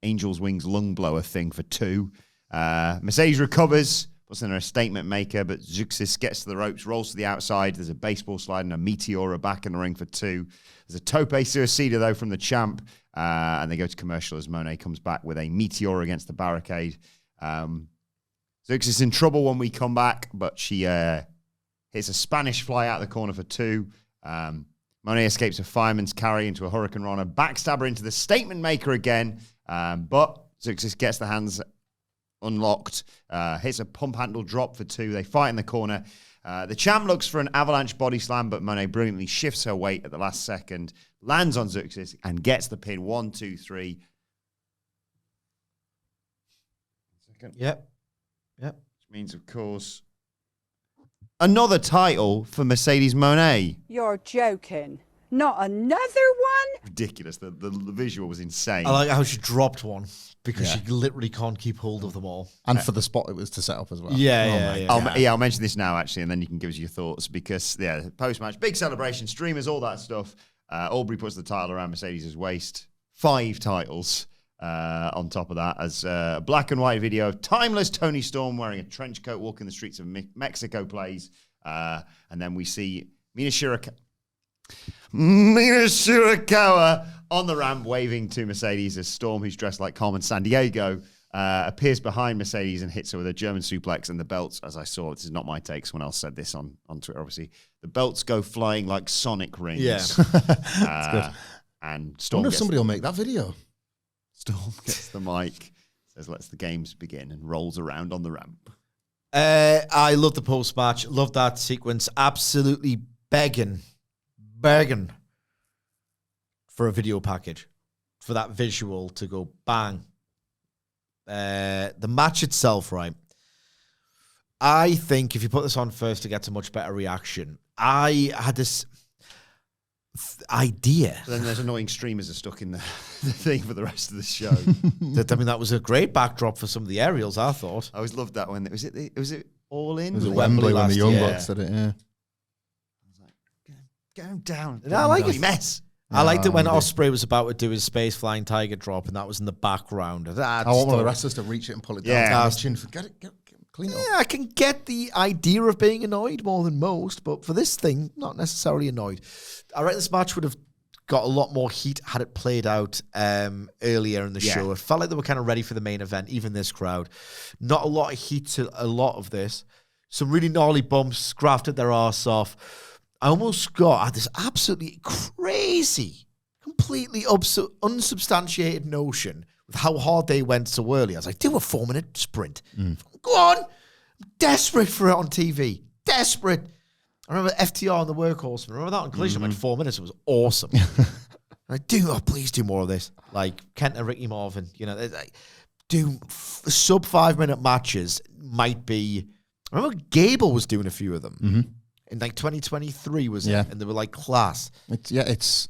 Angel's Wings lung blower thing for 2. Mercedes recovers, puts in her a statement maker, but Zeuxis gets to the ropes, rolls to the outside. There's a baseball slide and a Meteora back in the ring for 2. There's a Tope Suicida, though, from the champ, and they go to commercial as Moné comes back with a Meteora against the barricade. Zeuxis in trouble when we come back, but she hits a Spanish fly out of the corner for 2. Moné escapes a fireman's carry into a Hurricane Rana, backstabber into the statement maker again, but Zeuxis gets the hands unlocked, hits a pump handle drop for 2. They fight in the corner. The champ looks for an avalanche body slam, but Moné brilliantly shifts her weight at the last second, lands on Zeuxis, and gets the pin. 1, 2, 3. Yep. Which means, of course, another title for Mercedes Moné. You're joking. Not another one? Ridiculous. The visual was insane. I like how she dropped one because she literally can't keep hold of them all. And for the spot it was to set up as well. Yeah. I'll mention this now, actually, and then you can give us your thoughts, because, post-match, big celebration, streamers, all that stuff. Aubrey puts the title around Mercedes' waist. 5 titles on top of that, as a black and white video of timeless Toni Storm wearing a trench coat walking the streets of Mexico plays. And then we see Mina Shirakawa on the ramp waving to Mercedes as Storm, who's dressed like Carmen Sandiego, appears behind Mercedes and hits her with a German suplex, and the belts, as I saw, this is not my take, someone else said this on Twitter, obviously, the belts go flying like sonic rings. Yeah. And I Storm wonder if somebody will make that video. Storm gets the mic, says, "Let's the games begin," and rolls around on the ramp. I love the post-match. Love that sequence. Absolutely begging for a video package, for that visual to go bang. The match itself, right? I think if you put this on first, it gets a much better reaction. I had this idea. But then there's annoying streamers are stuck in the thing for the rest of the show. That was a great backdrop for some of the aerials, I thought. I always loved that when was it All In? It was at Wembley Wembley when the Young year. Bucks did it, yeah. Get him down. And I like it. Mess. I liked it when Ospreay was about to do his space flying tiger drop, and that was in the background. I want one of the wrestlers to reach it and pull it down. Yeah. Get it, clean it up. Yeah, I can get the idea of being annoyed more than most, but for this thing, not necessarily annoyed. I reckon this match would have got a lot more heat had it played out earlier in the show. It felt like they were kind of ready for the main event, even this crowd. Not a lot of heat to a lot of this. Some really gnarly bumps, grafted their arse off. I almost had this absolutely crazy, completely unsubstantiated notion with how hard they went so early. I was like, do a 4-minute sprint. Go on. I'm desperate for it on TV. Desperate. I remember FTR on the Workhorseman. Remember that on Collision? Like 4 minutes. It was awesome. Please do more of this. Like Kent and Ricky Marvin. Do sub 5-minute matches might be. I remember Gable was doing a few of them. In 2023 was it? And they were like class. It's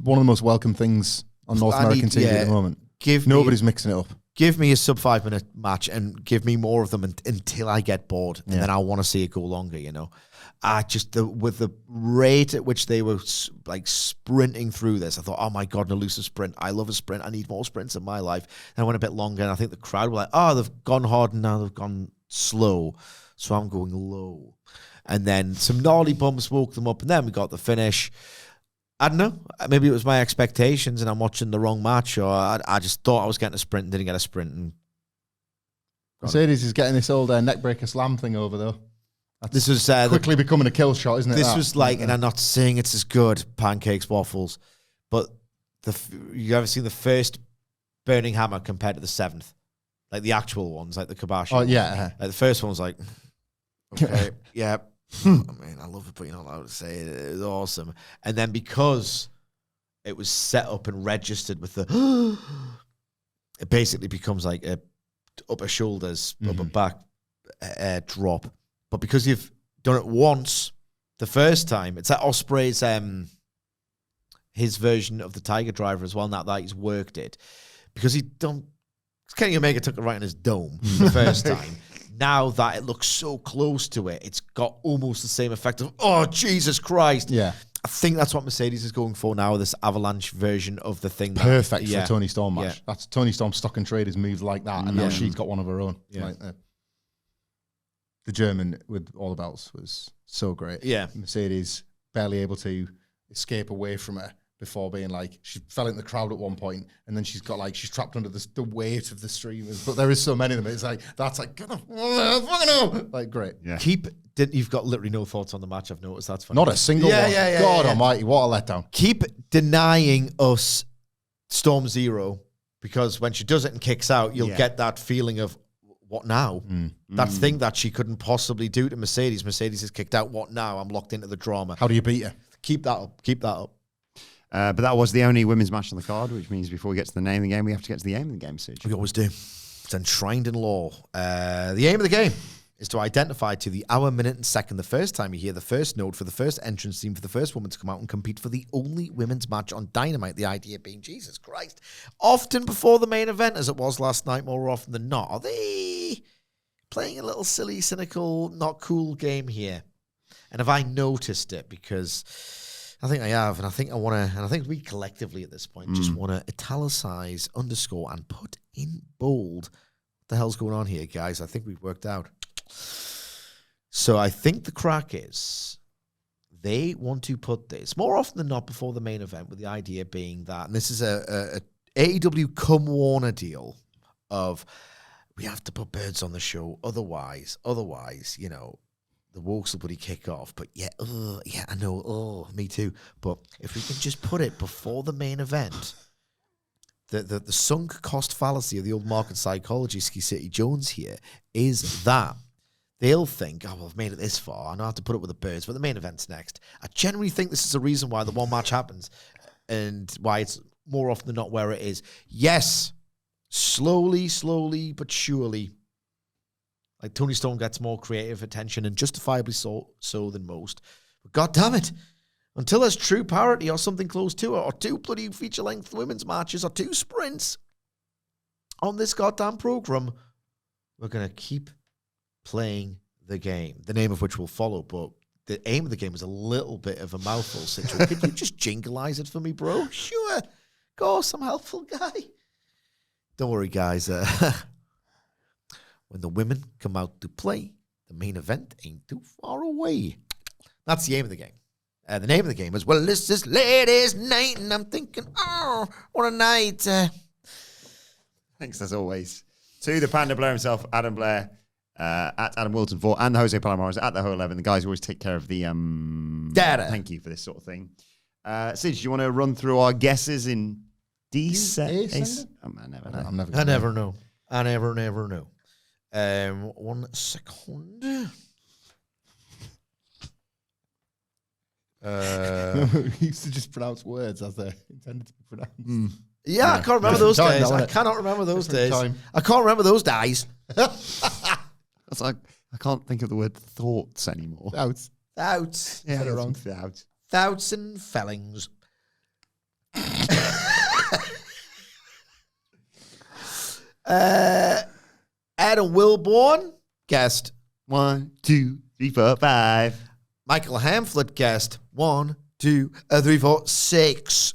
one of the most welcome things on North American TV at the moment. Nobody's mixing it up. Give me a sub 5-minute match and give me more of them until I get bored, and then I want to see it go longer. With the rate at which they were like sprinting through this, I thought, oh my god, an elusive sprint. I love a sprint. I need more sprints in my life. And I went a bit longer, and I think the crowd were like, oh, they've gone hard and now they've gone slow, so I'm going low. And then some gnarly bumps woke them up, and then we got the finish. I don't know. Maybe it was my expectations, and I'm watching the wrong match, or I just thought I was getting a sprint and didn't get a sprint. And Mercedes is getting this old neckbreaker slam thing over, though. This was quickly becoming a kill shot, isn't it? This was like, and I'm not saying it's as good, pancakes, waffles, but you ever seen the first Burning Hammer compared to the 7th? Like the actual ones, like the Kabashi. Oh, yeah. Like the first one was like, okay, yeah. I mean, I love it, but you're not allowed to say it. It was awesome. And then because it was set up and registered with the, it basically becomes like a upper shoulders, upper back drop. But because you've done it once, the first time, it's like Ospreay's his version of the Tiger Driver as well. Now that he's worked it, because Kenny Omega took it right in his dome the first time. Now that it looks so close to it, it's got almost the same effect of, oh, Jesus Christ. Yeah. I think that's what Mercedes is going for now, this avalanche version of the thing. Perfect for a Toni Storm match. That's Toni Storm's stock and trade is moved like that, and now she's got one of her own. Yeah. Right there. the German with all the belts was so great. Yeah. Mercedes barely able to escape away from her before being like, she fell into the crowd at one point, and then she's trapped under the weight of the streamers. But there is so many of them. It's like, that's like, like, great. Yeah. You've got literally no thoughts on the match, I've noticed. That's funny. Not a single one. God almighty, what a letdown. Keep denying us Storm Zero, because when she does it and kicks out, you'll get that feeling of, what now? That thing that she couldn't possibly do to Mercedes. Mercedes is kicked out. What now? I'm locked into the drama. How do you beat her? Keep that up. Keep that up. But that was the only women's match on the card, which means before we get to the name of the game, we have to get to the aim of the game, Sidge. We always do. It's enshrined in law. The aim of the game is to identify to the hour, minute, and second the first time you hear the first note for the first entrance theme for the first woman to come out and compete for the only women's match on Dynamite. The idea being, Jesus Christ, often before the main event, as it was last night, more often than not. Are they playing a little silly, cynical, not cool game here? And have I noticed it? Because I think I have, and I think I want to, and I think we collectively at this point just want to italicize, underscore, and put in bold what the hell's going on here, guys. I think we've worked out. So I think the crack is they want to put this more often than not before the main event, with the idea being that, and this is a AEW come Warner deal of, we have to put birds on the show, otherwise, you know, the Walks will bloody kick off. But I know, me too. But if we can just put it before the main event, the sunk cost fallacy of the old market psychology, Ski City Jones here, is that they'll think, oh, well, I've made it this far, I know I have to put it with the birds, but the main event's next. I generally think this is a reason why the one match happens and why it's more often than not where it is. Yes, slowly, but surely, like Tony Storm gets more creative attention, and justifiably so than most. But God damn it, until there's true parity or something close to it, or two bloody feature-length women's matches, or two sprints on this goddamn program, we're going to keep playing the game, the name of which will follow. But the aim of the game is a little bit of a mouthful situation. Could you just jingleize it for me, bro? Sure. Of course, I'm a helpful guy. Don't worry, guys. When the women come out to play, the main event ain't too far away. That's the aim of the game. The name of the game is, well, this is ladies' night, and I'm thinking, oh, what a night. Thanks, as always, to the Panda Blair himself, Adam Blair, at Adam Wilton 4, and the Jose Palomares at the Whole 11. The guys who always take care of the data. Thank you for this sort of thing. Sid, do you want to run through our guesses in D-set? I never know. I never know. 1 second. We used to just pronounce words as they're intended to be pronounced. Yeah, I can't remember those days. Time, I cannot remember those days. Time. I can't remember those days. It's like, I can't think of the word thoughts anymore. Thoughts. Yeah, they're wrong. Thoughts. Thoughts and fellings. Adam Wilbourn guessed 1, 2, 3, 4, 5. Michael Hamflett guessed 1, 2, 3, 4, 6.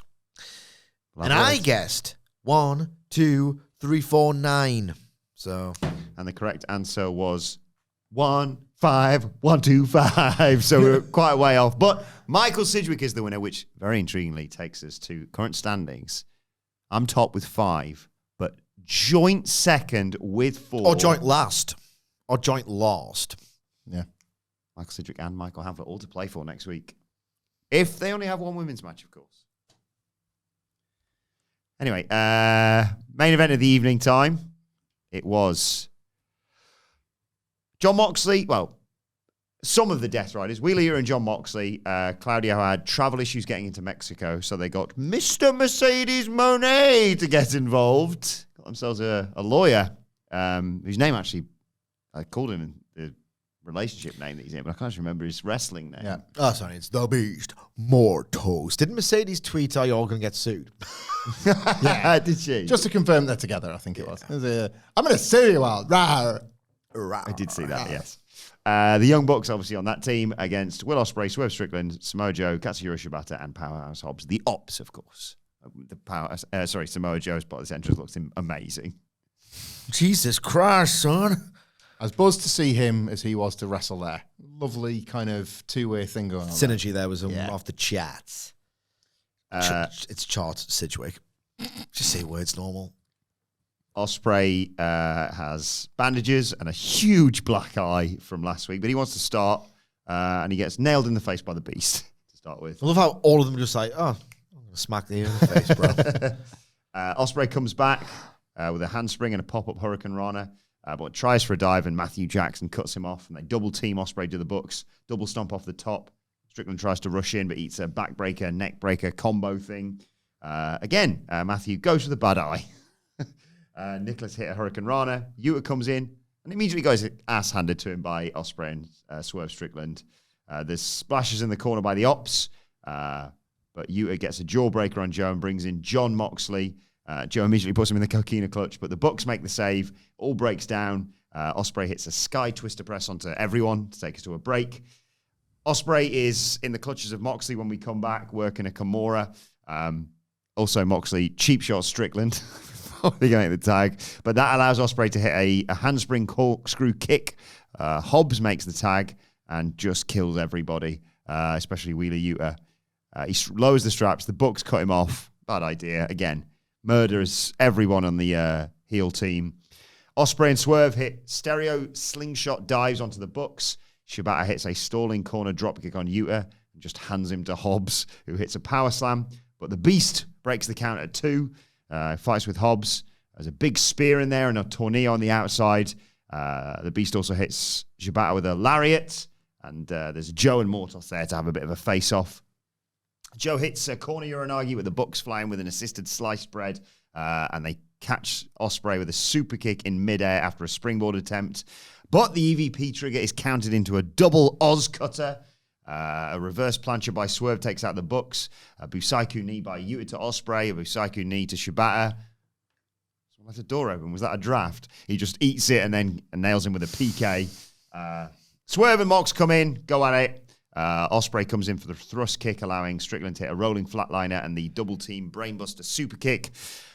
And I guessed 1, 2, 3, 4, 9. So, and the correct answer was 1, 5, 1, 2, 5. So we're quite a way off. But Michael Sidgwick is the winner, which very intriguingly takes us to current standings. I'm top with 5, but joint second with 4. Or joint last. Yeah. Michael Sidgwick and Michael Hamflett all to play for next week. If they only have one women's match, of course. Anyway, main event of the evening time. It was Jon Moxley. Well, some of the Death Riders. Wheeler and Jon Moxley. Claudio had travel issues getting into Mexico, so they got Mr. Mercedes Moné to get involved. Got themselves a lawyer, whose name actually, I called him the relationship name that he's in, but I can't remember his wrestling name. Yeah. Oh, sorry, it's the Beast. Mortos. Didn't Mercedes tweet, are you all going to get sued? Yeah, did she? Just to confirm they're together, I think it was. I'm going to sue you all. Rawr. I did see that, yes. The Young Bucks, obviously, on that team against Will Ospreay, Swerve Strickland, Samoa Joe, Kazuchika Shibata, and Powerhouse Hobbs. The Opps, of course. Samoa Joe's part of this entrance looks amazing. Jesus Christ, son. I was buzzed to see him as he was to wrestle there. Lovely kind of two-way thing going on. Synergy there was off the charts. It's charts, Sidgwick. Just say words normal. Ospreay has bandages and a huge black eye from last week, but he wants to start, and he gets nailed in the face by the Beast to start with. I love how all of them are just like, I'm going to smack you in the face, bro. Ospreay comes back with a handspring and a pop-up Hurricane Rana, but tries for a dive, and Matthew Jackson cuts him off, and they double-team Ospreay to the books, double stomp off the top. Strickland tries to rush in, but eats a backbreaker, neckbreaker combo thing. Again, Matthew goes for the bad eye. Nicholas hit a Hurricane Rana. Yuta comes in and immediately goes ass handed to him by Ospreay and Swerve Strickland. There's splashes in the corner by the Opps, but Yuta gets a jawbreaker on Joe and brings in John Moxley. Joe immediately puts him in the coquina clutch, but the Bucks make the save. All breaks down. Ospreay hits a sky twister press onto everyone to take us to a break. Ospreay is in the clutches of Moxley when we come back, working a Kimura. Also, Moxley cheap shot Strickland. They're going to the tag, but that allows Ospreay to hit a handspring corkscrew kick. Hobbs makes the tag and just kills everybody, especially Wheeler Yuta. He lowers the straps. The Bucks cut him off. Bad idea. Again, murders everyone on the heel team. Ospreay and Swerve hit stereo slingshot dives onto the Bucks. Shibata hits a stalling corner dropkick on Yuta and just hands him to Hobbs, who hits a power slam. But the Beast breaks the count at 2. Fights with Hobbs. There's a big spear in there and a tornado on the outside. The Beast also hits Shibata with a lariat. And there's Joe and Mortos there to have a bit of a face-off. Joe hits a corner uranagi with the Bucks flying with an assisted sliced bread. And they catch Ospreay with a super kick in midair after a springboard attempt. But the EVP trigger is counted into a double Oz cutter. A reverse plancha by Swerve takes out the Bucks. A Busaiku knee by Yuta to Ospreay. A Busaiku knee to Shibata. Someone left the door open. Was that a draft? He just eats it and then nails him with a PK. Swerve and Mox come in, go at it. Ospreay comes in for the thrust kick, allowing Strickland to hit a rolling flatliner and the double team brainbuster super kick.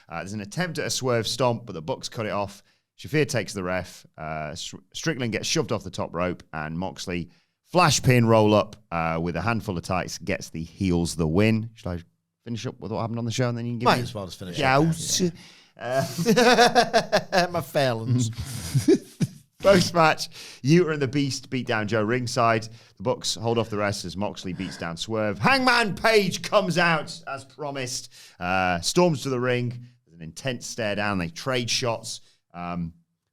There's an attempt at a Swerve stomp, but the Bucks cut it off. Shafir takes the ref. Strickland gets shoved off the top rope, and Moxley flash pin roll up with a handful of tights, gets the heels the win. Should I finish up with what happened on the show and then you can give Might me... as well just finish My failings. Post-match, Yuta and the Beast beat down Joe ringside. The Bucks hold off the rest as Moxley beats down Swerve. Hangman Page comes out, as promised. Storms to the ring. There's an intense stare down. They trade shots.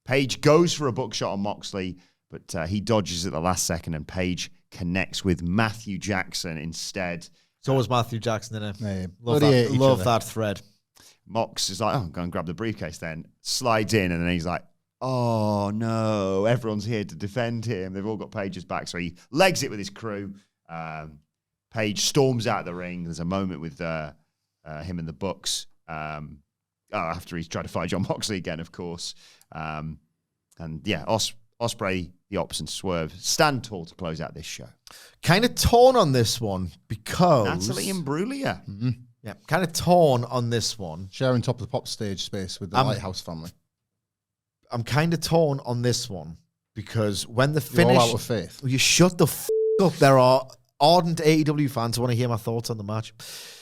Page goes for a buckshot on Moxley, but he dodges at the last second, and Page connects with Matthew Jackson instead. It's always Matthew Jackson, isn't it? Yeah, Love that thread. Mox is like, oh, I'm going to grab the briefcase then. Slides in, and then he's like, oh, no. Everyone's here to defend him. They've all got Page's back, so he legs it with his crew. Page storms out the ring. There's a moment with him and the Bucks. After he's tried to fight John Moxley again, of course. And yeah, Ospreay, the Opps, and Swerve stand tall to close out this show. Kind of torn on this one because... Natalie Imbruglia. Mm-hmm. Yeah, kind of torn on this one. Sharing top of the pop stage space with the Lighthouse family. I'm kind of torn on this one because when the You're finish... all out of faith. You shut the up. There are ardent AEW fans who want to hear my thoughts on the match.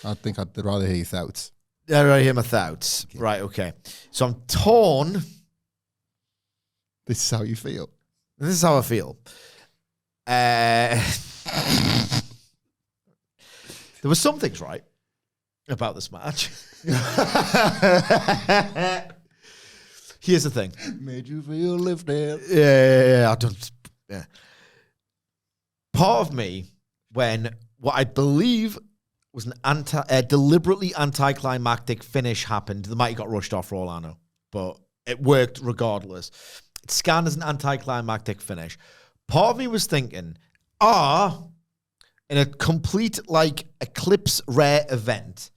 I think I'd rather hear your thoughts. Yeah, right, hear my thoughts. Okay. Right, okay. So I'm torn. This is how you feel. This is how I feel. There were some things right about this match. Here's the thing. Made you feel lifted. Yeah. I don't. Yeah. Part of me, when what I believe was a deliberately anticlimactic finish happened, the mighty got rushed off for all I know, but it worked regardless. It's scanned as an anticlimactic finish. Part of me was thinking, in a complete, like, Eclipse Rare event,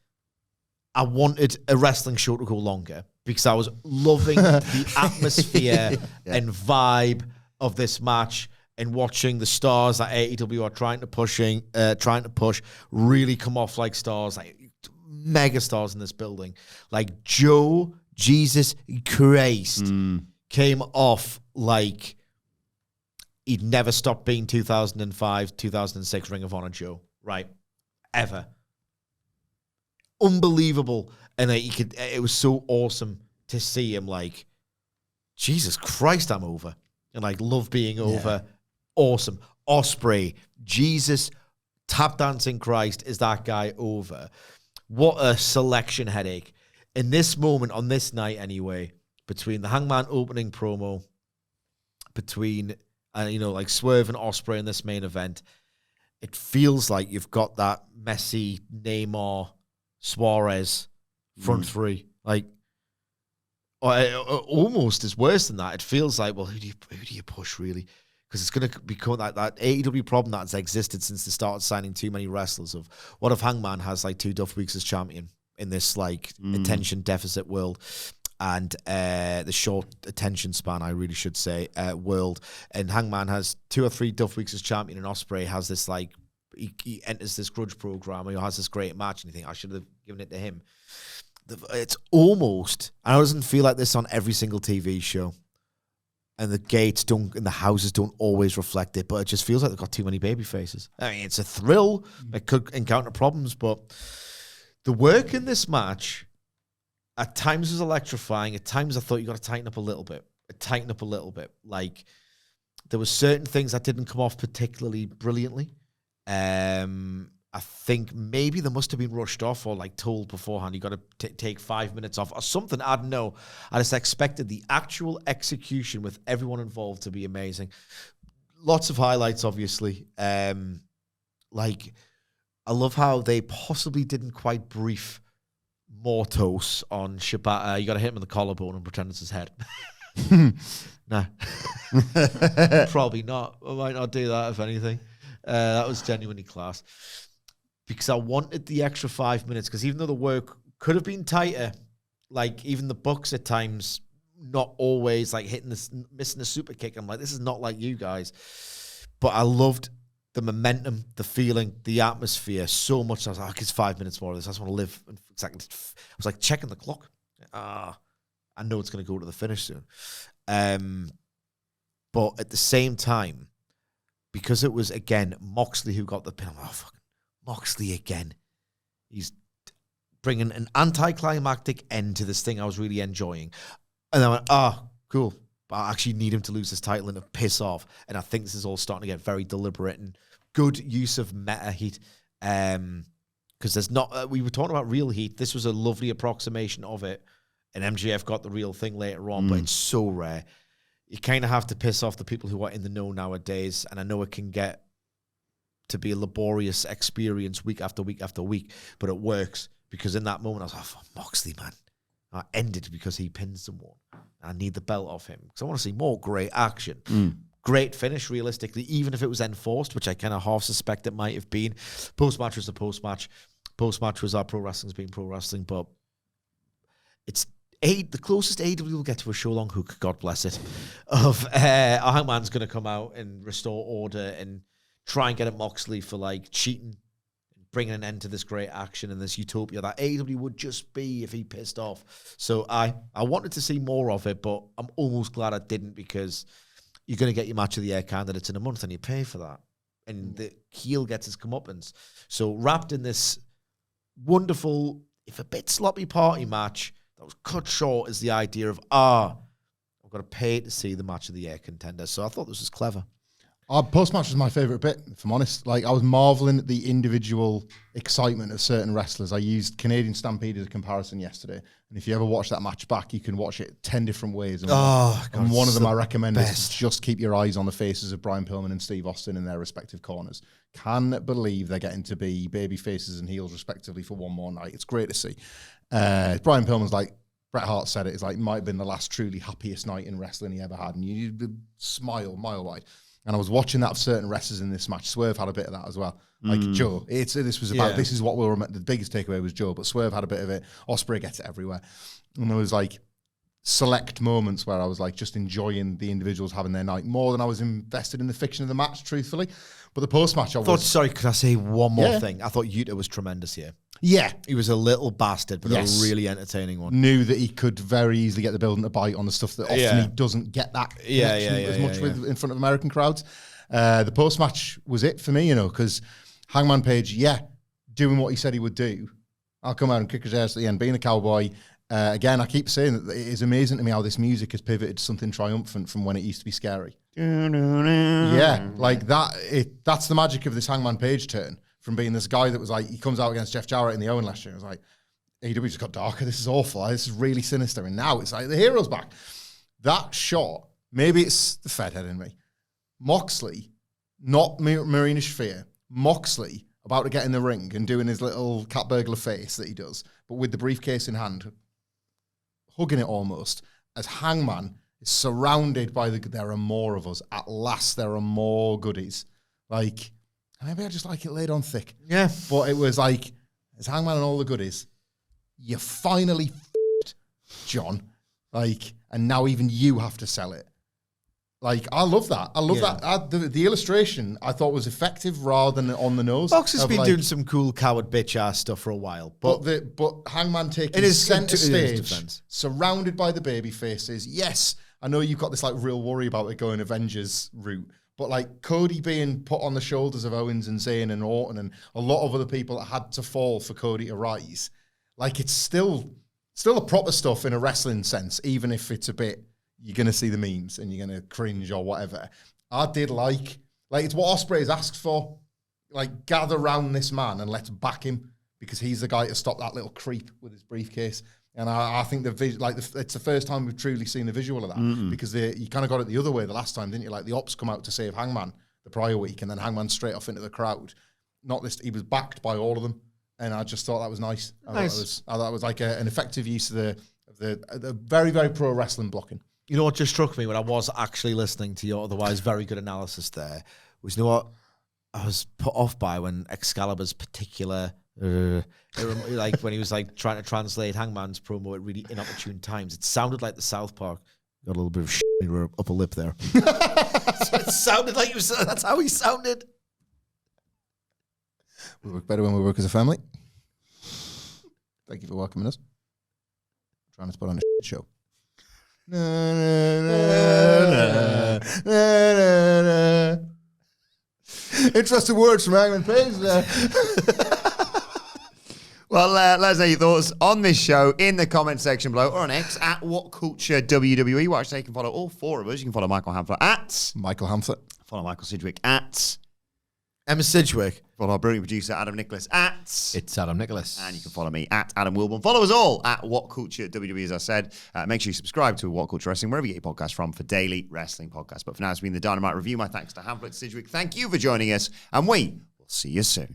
I wanted a wrestling show to go longer because I was loving the atmosphere and vibe of this match and watching the stars that AEW are trying to push really come off like stars, like mega stars in this building. Like Joe, Jesus Christ, came off like he'd never stopped being 2005, 2006 Ring of Honor Joe, right? Ever. Unbelievable. And it was so awesome to see him like, Jesus Christ, I'm over. And like, love being over. Awesome. Ospreay, Jesus, tap dancing Christ, is that guy over? What a selection headache. In this moment, on this night anyway, between the Hangman opening promo, between, like Swerve and Ospreay in this main event, it feels like you've got that Messi, Neymar, Suarez front three. Like, almost is worse than that. It feels like, well, who do you push really? Because it's going to become that AEW problem that's existed since they started signing too many wrestlers. Of what if Hangman has like 2 Duff Weeks as champion in this like attention deficit world, and the short attention span, I really should say, world. And Hangman has 2 or 3 Duff Weeks as champion, and Ospreay has this like he enters this grudge program, or has this great match, and you think I should have given it to him. It's almost, and it doesn't feel like this on every single TV show. And the gates don't, and the houses don't always reflect it, but it just feels like they've got too many baby faces. I mean, it's a thrill. It could encounter problems, but the work in this match at times was electrifying. At times I thought you got to tighten up a little bit. Like, there were certain things that didn't come off particularly brilliantly. I think maybe they must have been rushed off or like told beforehand, you got to take 5 minutes off or something. I don't know. I just expected the actual execution with everyone involved to be amazing. Lots of highlights, obviously. Like, I love how they possibly didn't quite brief Mortos on Shibata. You got to hit him in the collarbone and pretend it's his head. Nah. Probably not. I might not do that, if anything. That was genuinely class. Because I wanted the extra 5 minutes, because even though the work could have been tighter, like even the Bucks at times, not always like missing the super kick. I'm like, this is not like you guys. But I loved the momentum, the feeling, the atmosphere so much. I was like, it's 5 minutes more of this. I just want to live. Exactly. I was like checking the clock. I know it's going to go to the finish soon. But at the same time, because it was, again, Moxley who got the pin, I'm like, oh, fucking Moxley again. He's bringing an anticlimactic end to this thing I was really enjoying. And I went, cool. But I actually need him to lose his title and to piss off. And I think this is all starting to get very deliberate and good use of meta heat. Because there's not, we were talking about real heat. This was a lovely approximation of it. And MJF got the real thing later on, but it's so rare. You kind of have to piss off the people who are in the know nowadays. And I know it can get to be a laborious experience week after week after week, but it works because in that moment I was like, oh, Moxley, man. I ended because he pinned someone. I need the belt off him because I want to see more great action. Great finish, realistically, even if it was enforced, which I kind of half suspect it might have been. Post-match was the post-match. Post-match was our pro wrestling's being pro wrestling, but it's the closest AEW will get to a show-long hook, God bless it, of our Hangman's going to come out and restore order and try and get at Moxley for like cheating, bringing an end to this great action and this utopia that AEW would just be if he pissed off. So I wanted to see more of it, but I'm almost glad I didn't because you're going to get your match of the year candidates in a month and you pay for that. And the heel gets his comeuppance. So wrapped in this wonderful, if a bit sloppy party match that was cut short is the idea of, I've got to pay to see the match of the year contender. So I thought this was clever. Our post-match was my favourite bit, if I'm honest. Like, I was marvelling at the individual excitement of certain wrestlers. I used Canadian Stampede as a comparison yesterday. And if you ever watch that match back, you can watch it 10 different ways. And, and one of them I recommend is just keep your eyes on the faces of Brian Pillman and Steve Austin in their respective corners. Can believe they're getting to be baby faces and heels respectively for one more night. It's great to see. Brian Pillman's like, Bret Hart said it might have been the last truly happiest night in wrestling he ever had. And you smile mile wide. And I was watching that of certain wrestlers in this match. Swerve had a bit of that as well. Like Joe. This is what we'll remember. The biggest takeaway was Joe, but Swerve had a bit of it. Ospreay gets it everywhere. And there was like select moments where I was like just enjoying the individuals having their night more than I was invested in the fiction of the match, truthfully. But the post-match, sorry, could I say one more thing? I thought Yuta was tremendous here. Yeah. He was a little bastard, but Yes. a really entertaining one. Knew that he could very easily get the building to bite on the stuff that often Yeah. he doesn't get that Yeah, connection yeah, yeah, as much yeah, with in front of American crowds. The post-match was it for me, because Hangman Page, doing what he said he would do. I'll come out and kick his ass at the end, being a cowboy. Again, I keep saying that it is amazing to me how this music has pivoted to something triumphant from when it used to be scary. Yeah, like that. That's the magic of this Hangman Page turn from being this guy that was like, he comes out against Jeff Jarrett in the Owen last year. It was like, AEW just got darker. This is awful. This is really sinister. And now it's like the hero's back. That shot, maybe it's the Fed head in me. Moxley, not Marina Shafir, Moxley about to get in the ring and doing his little cat burglar face that he does, but with the briefcase in hand, hugging it almost, as Hangman is surrounded by there are more of us. At last, there are more goodies. Like, maybe I just like it laid on thick. Yeah. But it was like, as Hangman and all the goodies, you finally f***ed, John. Like, and now even you have to sell it. Like, I love that. I love that. The illustration I thought was effective rather than on the nose. Fox has been doing some cool coward bitch ass stuff for a while, but Hangman taking it is center in his stage, defense. surrounded by the baby faces. Yes, I know you've got this like real worry about it going Avengers route, but like Cody being put on the shoulders of Owens and Zayn and Orton and a lot of other people that had to fall for Cody to rise. Like, it's still a proper stuff in a wrestling sense, even if it's a bit. You're going to see the memes and you're going to cringe or whatever. I did like it's what Ospreay has asked for. Like, gather round this man and let's back him because he's the guy to stop that little creep with his briefcase. And I think it's the first time we've truly seen the visual of that because you kind of got it the other way the last time, didn't you? Like, the Opps come out to save Hangman the prior week and then Hangman straight off into the crowd. He was backed by all of them. And I just thought that was nice. I thought it was like an effective use of the very, very pro wrestling blocking. You know what just struck me when I was actually listening to your otherwise very good analysis there was, you know what I was put off by when Excalibur's particular, like when he was like trying to translate Hangman's promo at really inopportune times. It sounded like the South Park. Got a little bit of shit in your upper lip there. So it sounded like that's how he sounded. We work better when we work as a family. Thank you for welcoming us. I'm trying to put on a shit show. Interesting words from Hangman Page there. Well, let us know your thoughts on this show in the comment section below or on X at WhatCultureWWE. Well, actually, you can follow all four of us. You can follow Michael Hamflett at Michael Hamflett. Follow Michael Sidgwick at Emma Sidgwick. Follow our brilliant producer Adam Nicholas at It's Adam Nicholas. and you can follow me at Adam Wilbourn. Follow us all at What Culture WWE, as I said. Make sure you subscribe to What Culture Wrestling, wherever you get your podcast from, for daily wrestling podcasts. But for now, it's been the Dynamite Review. My thanks to Hamflett, Sidgwick. Thank you for joining us, and we will see you soon.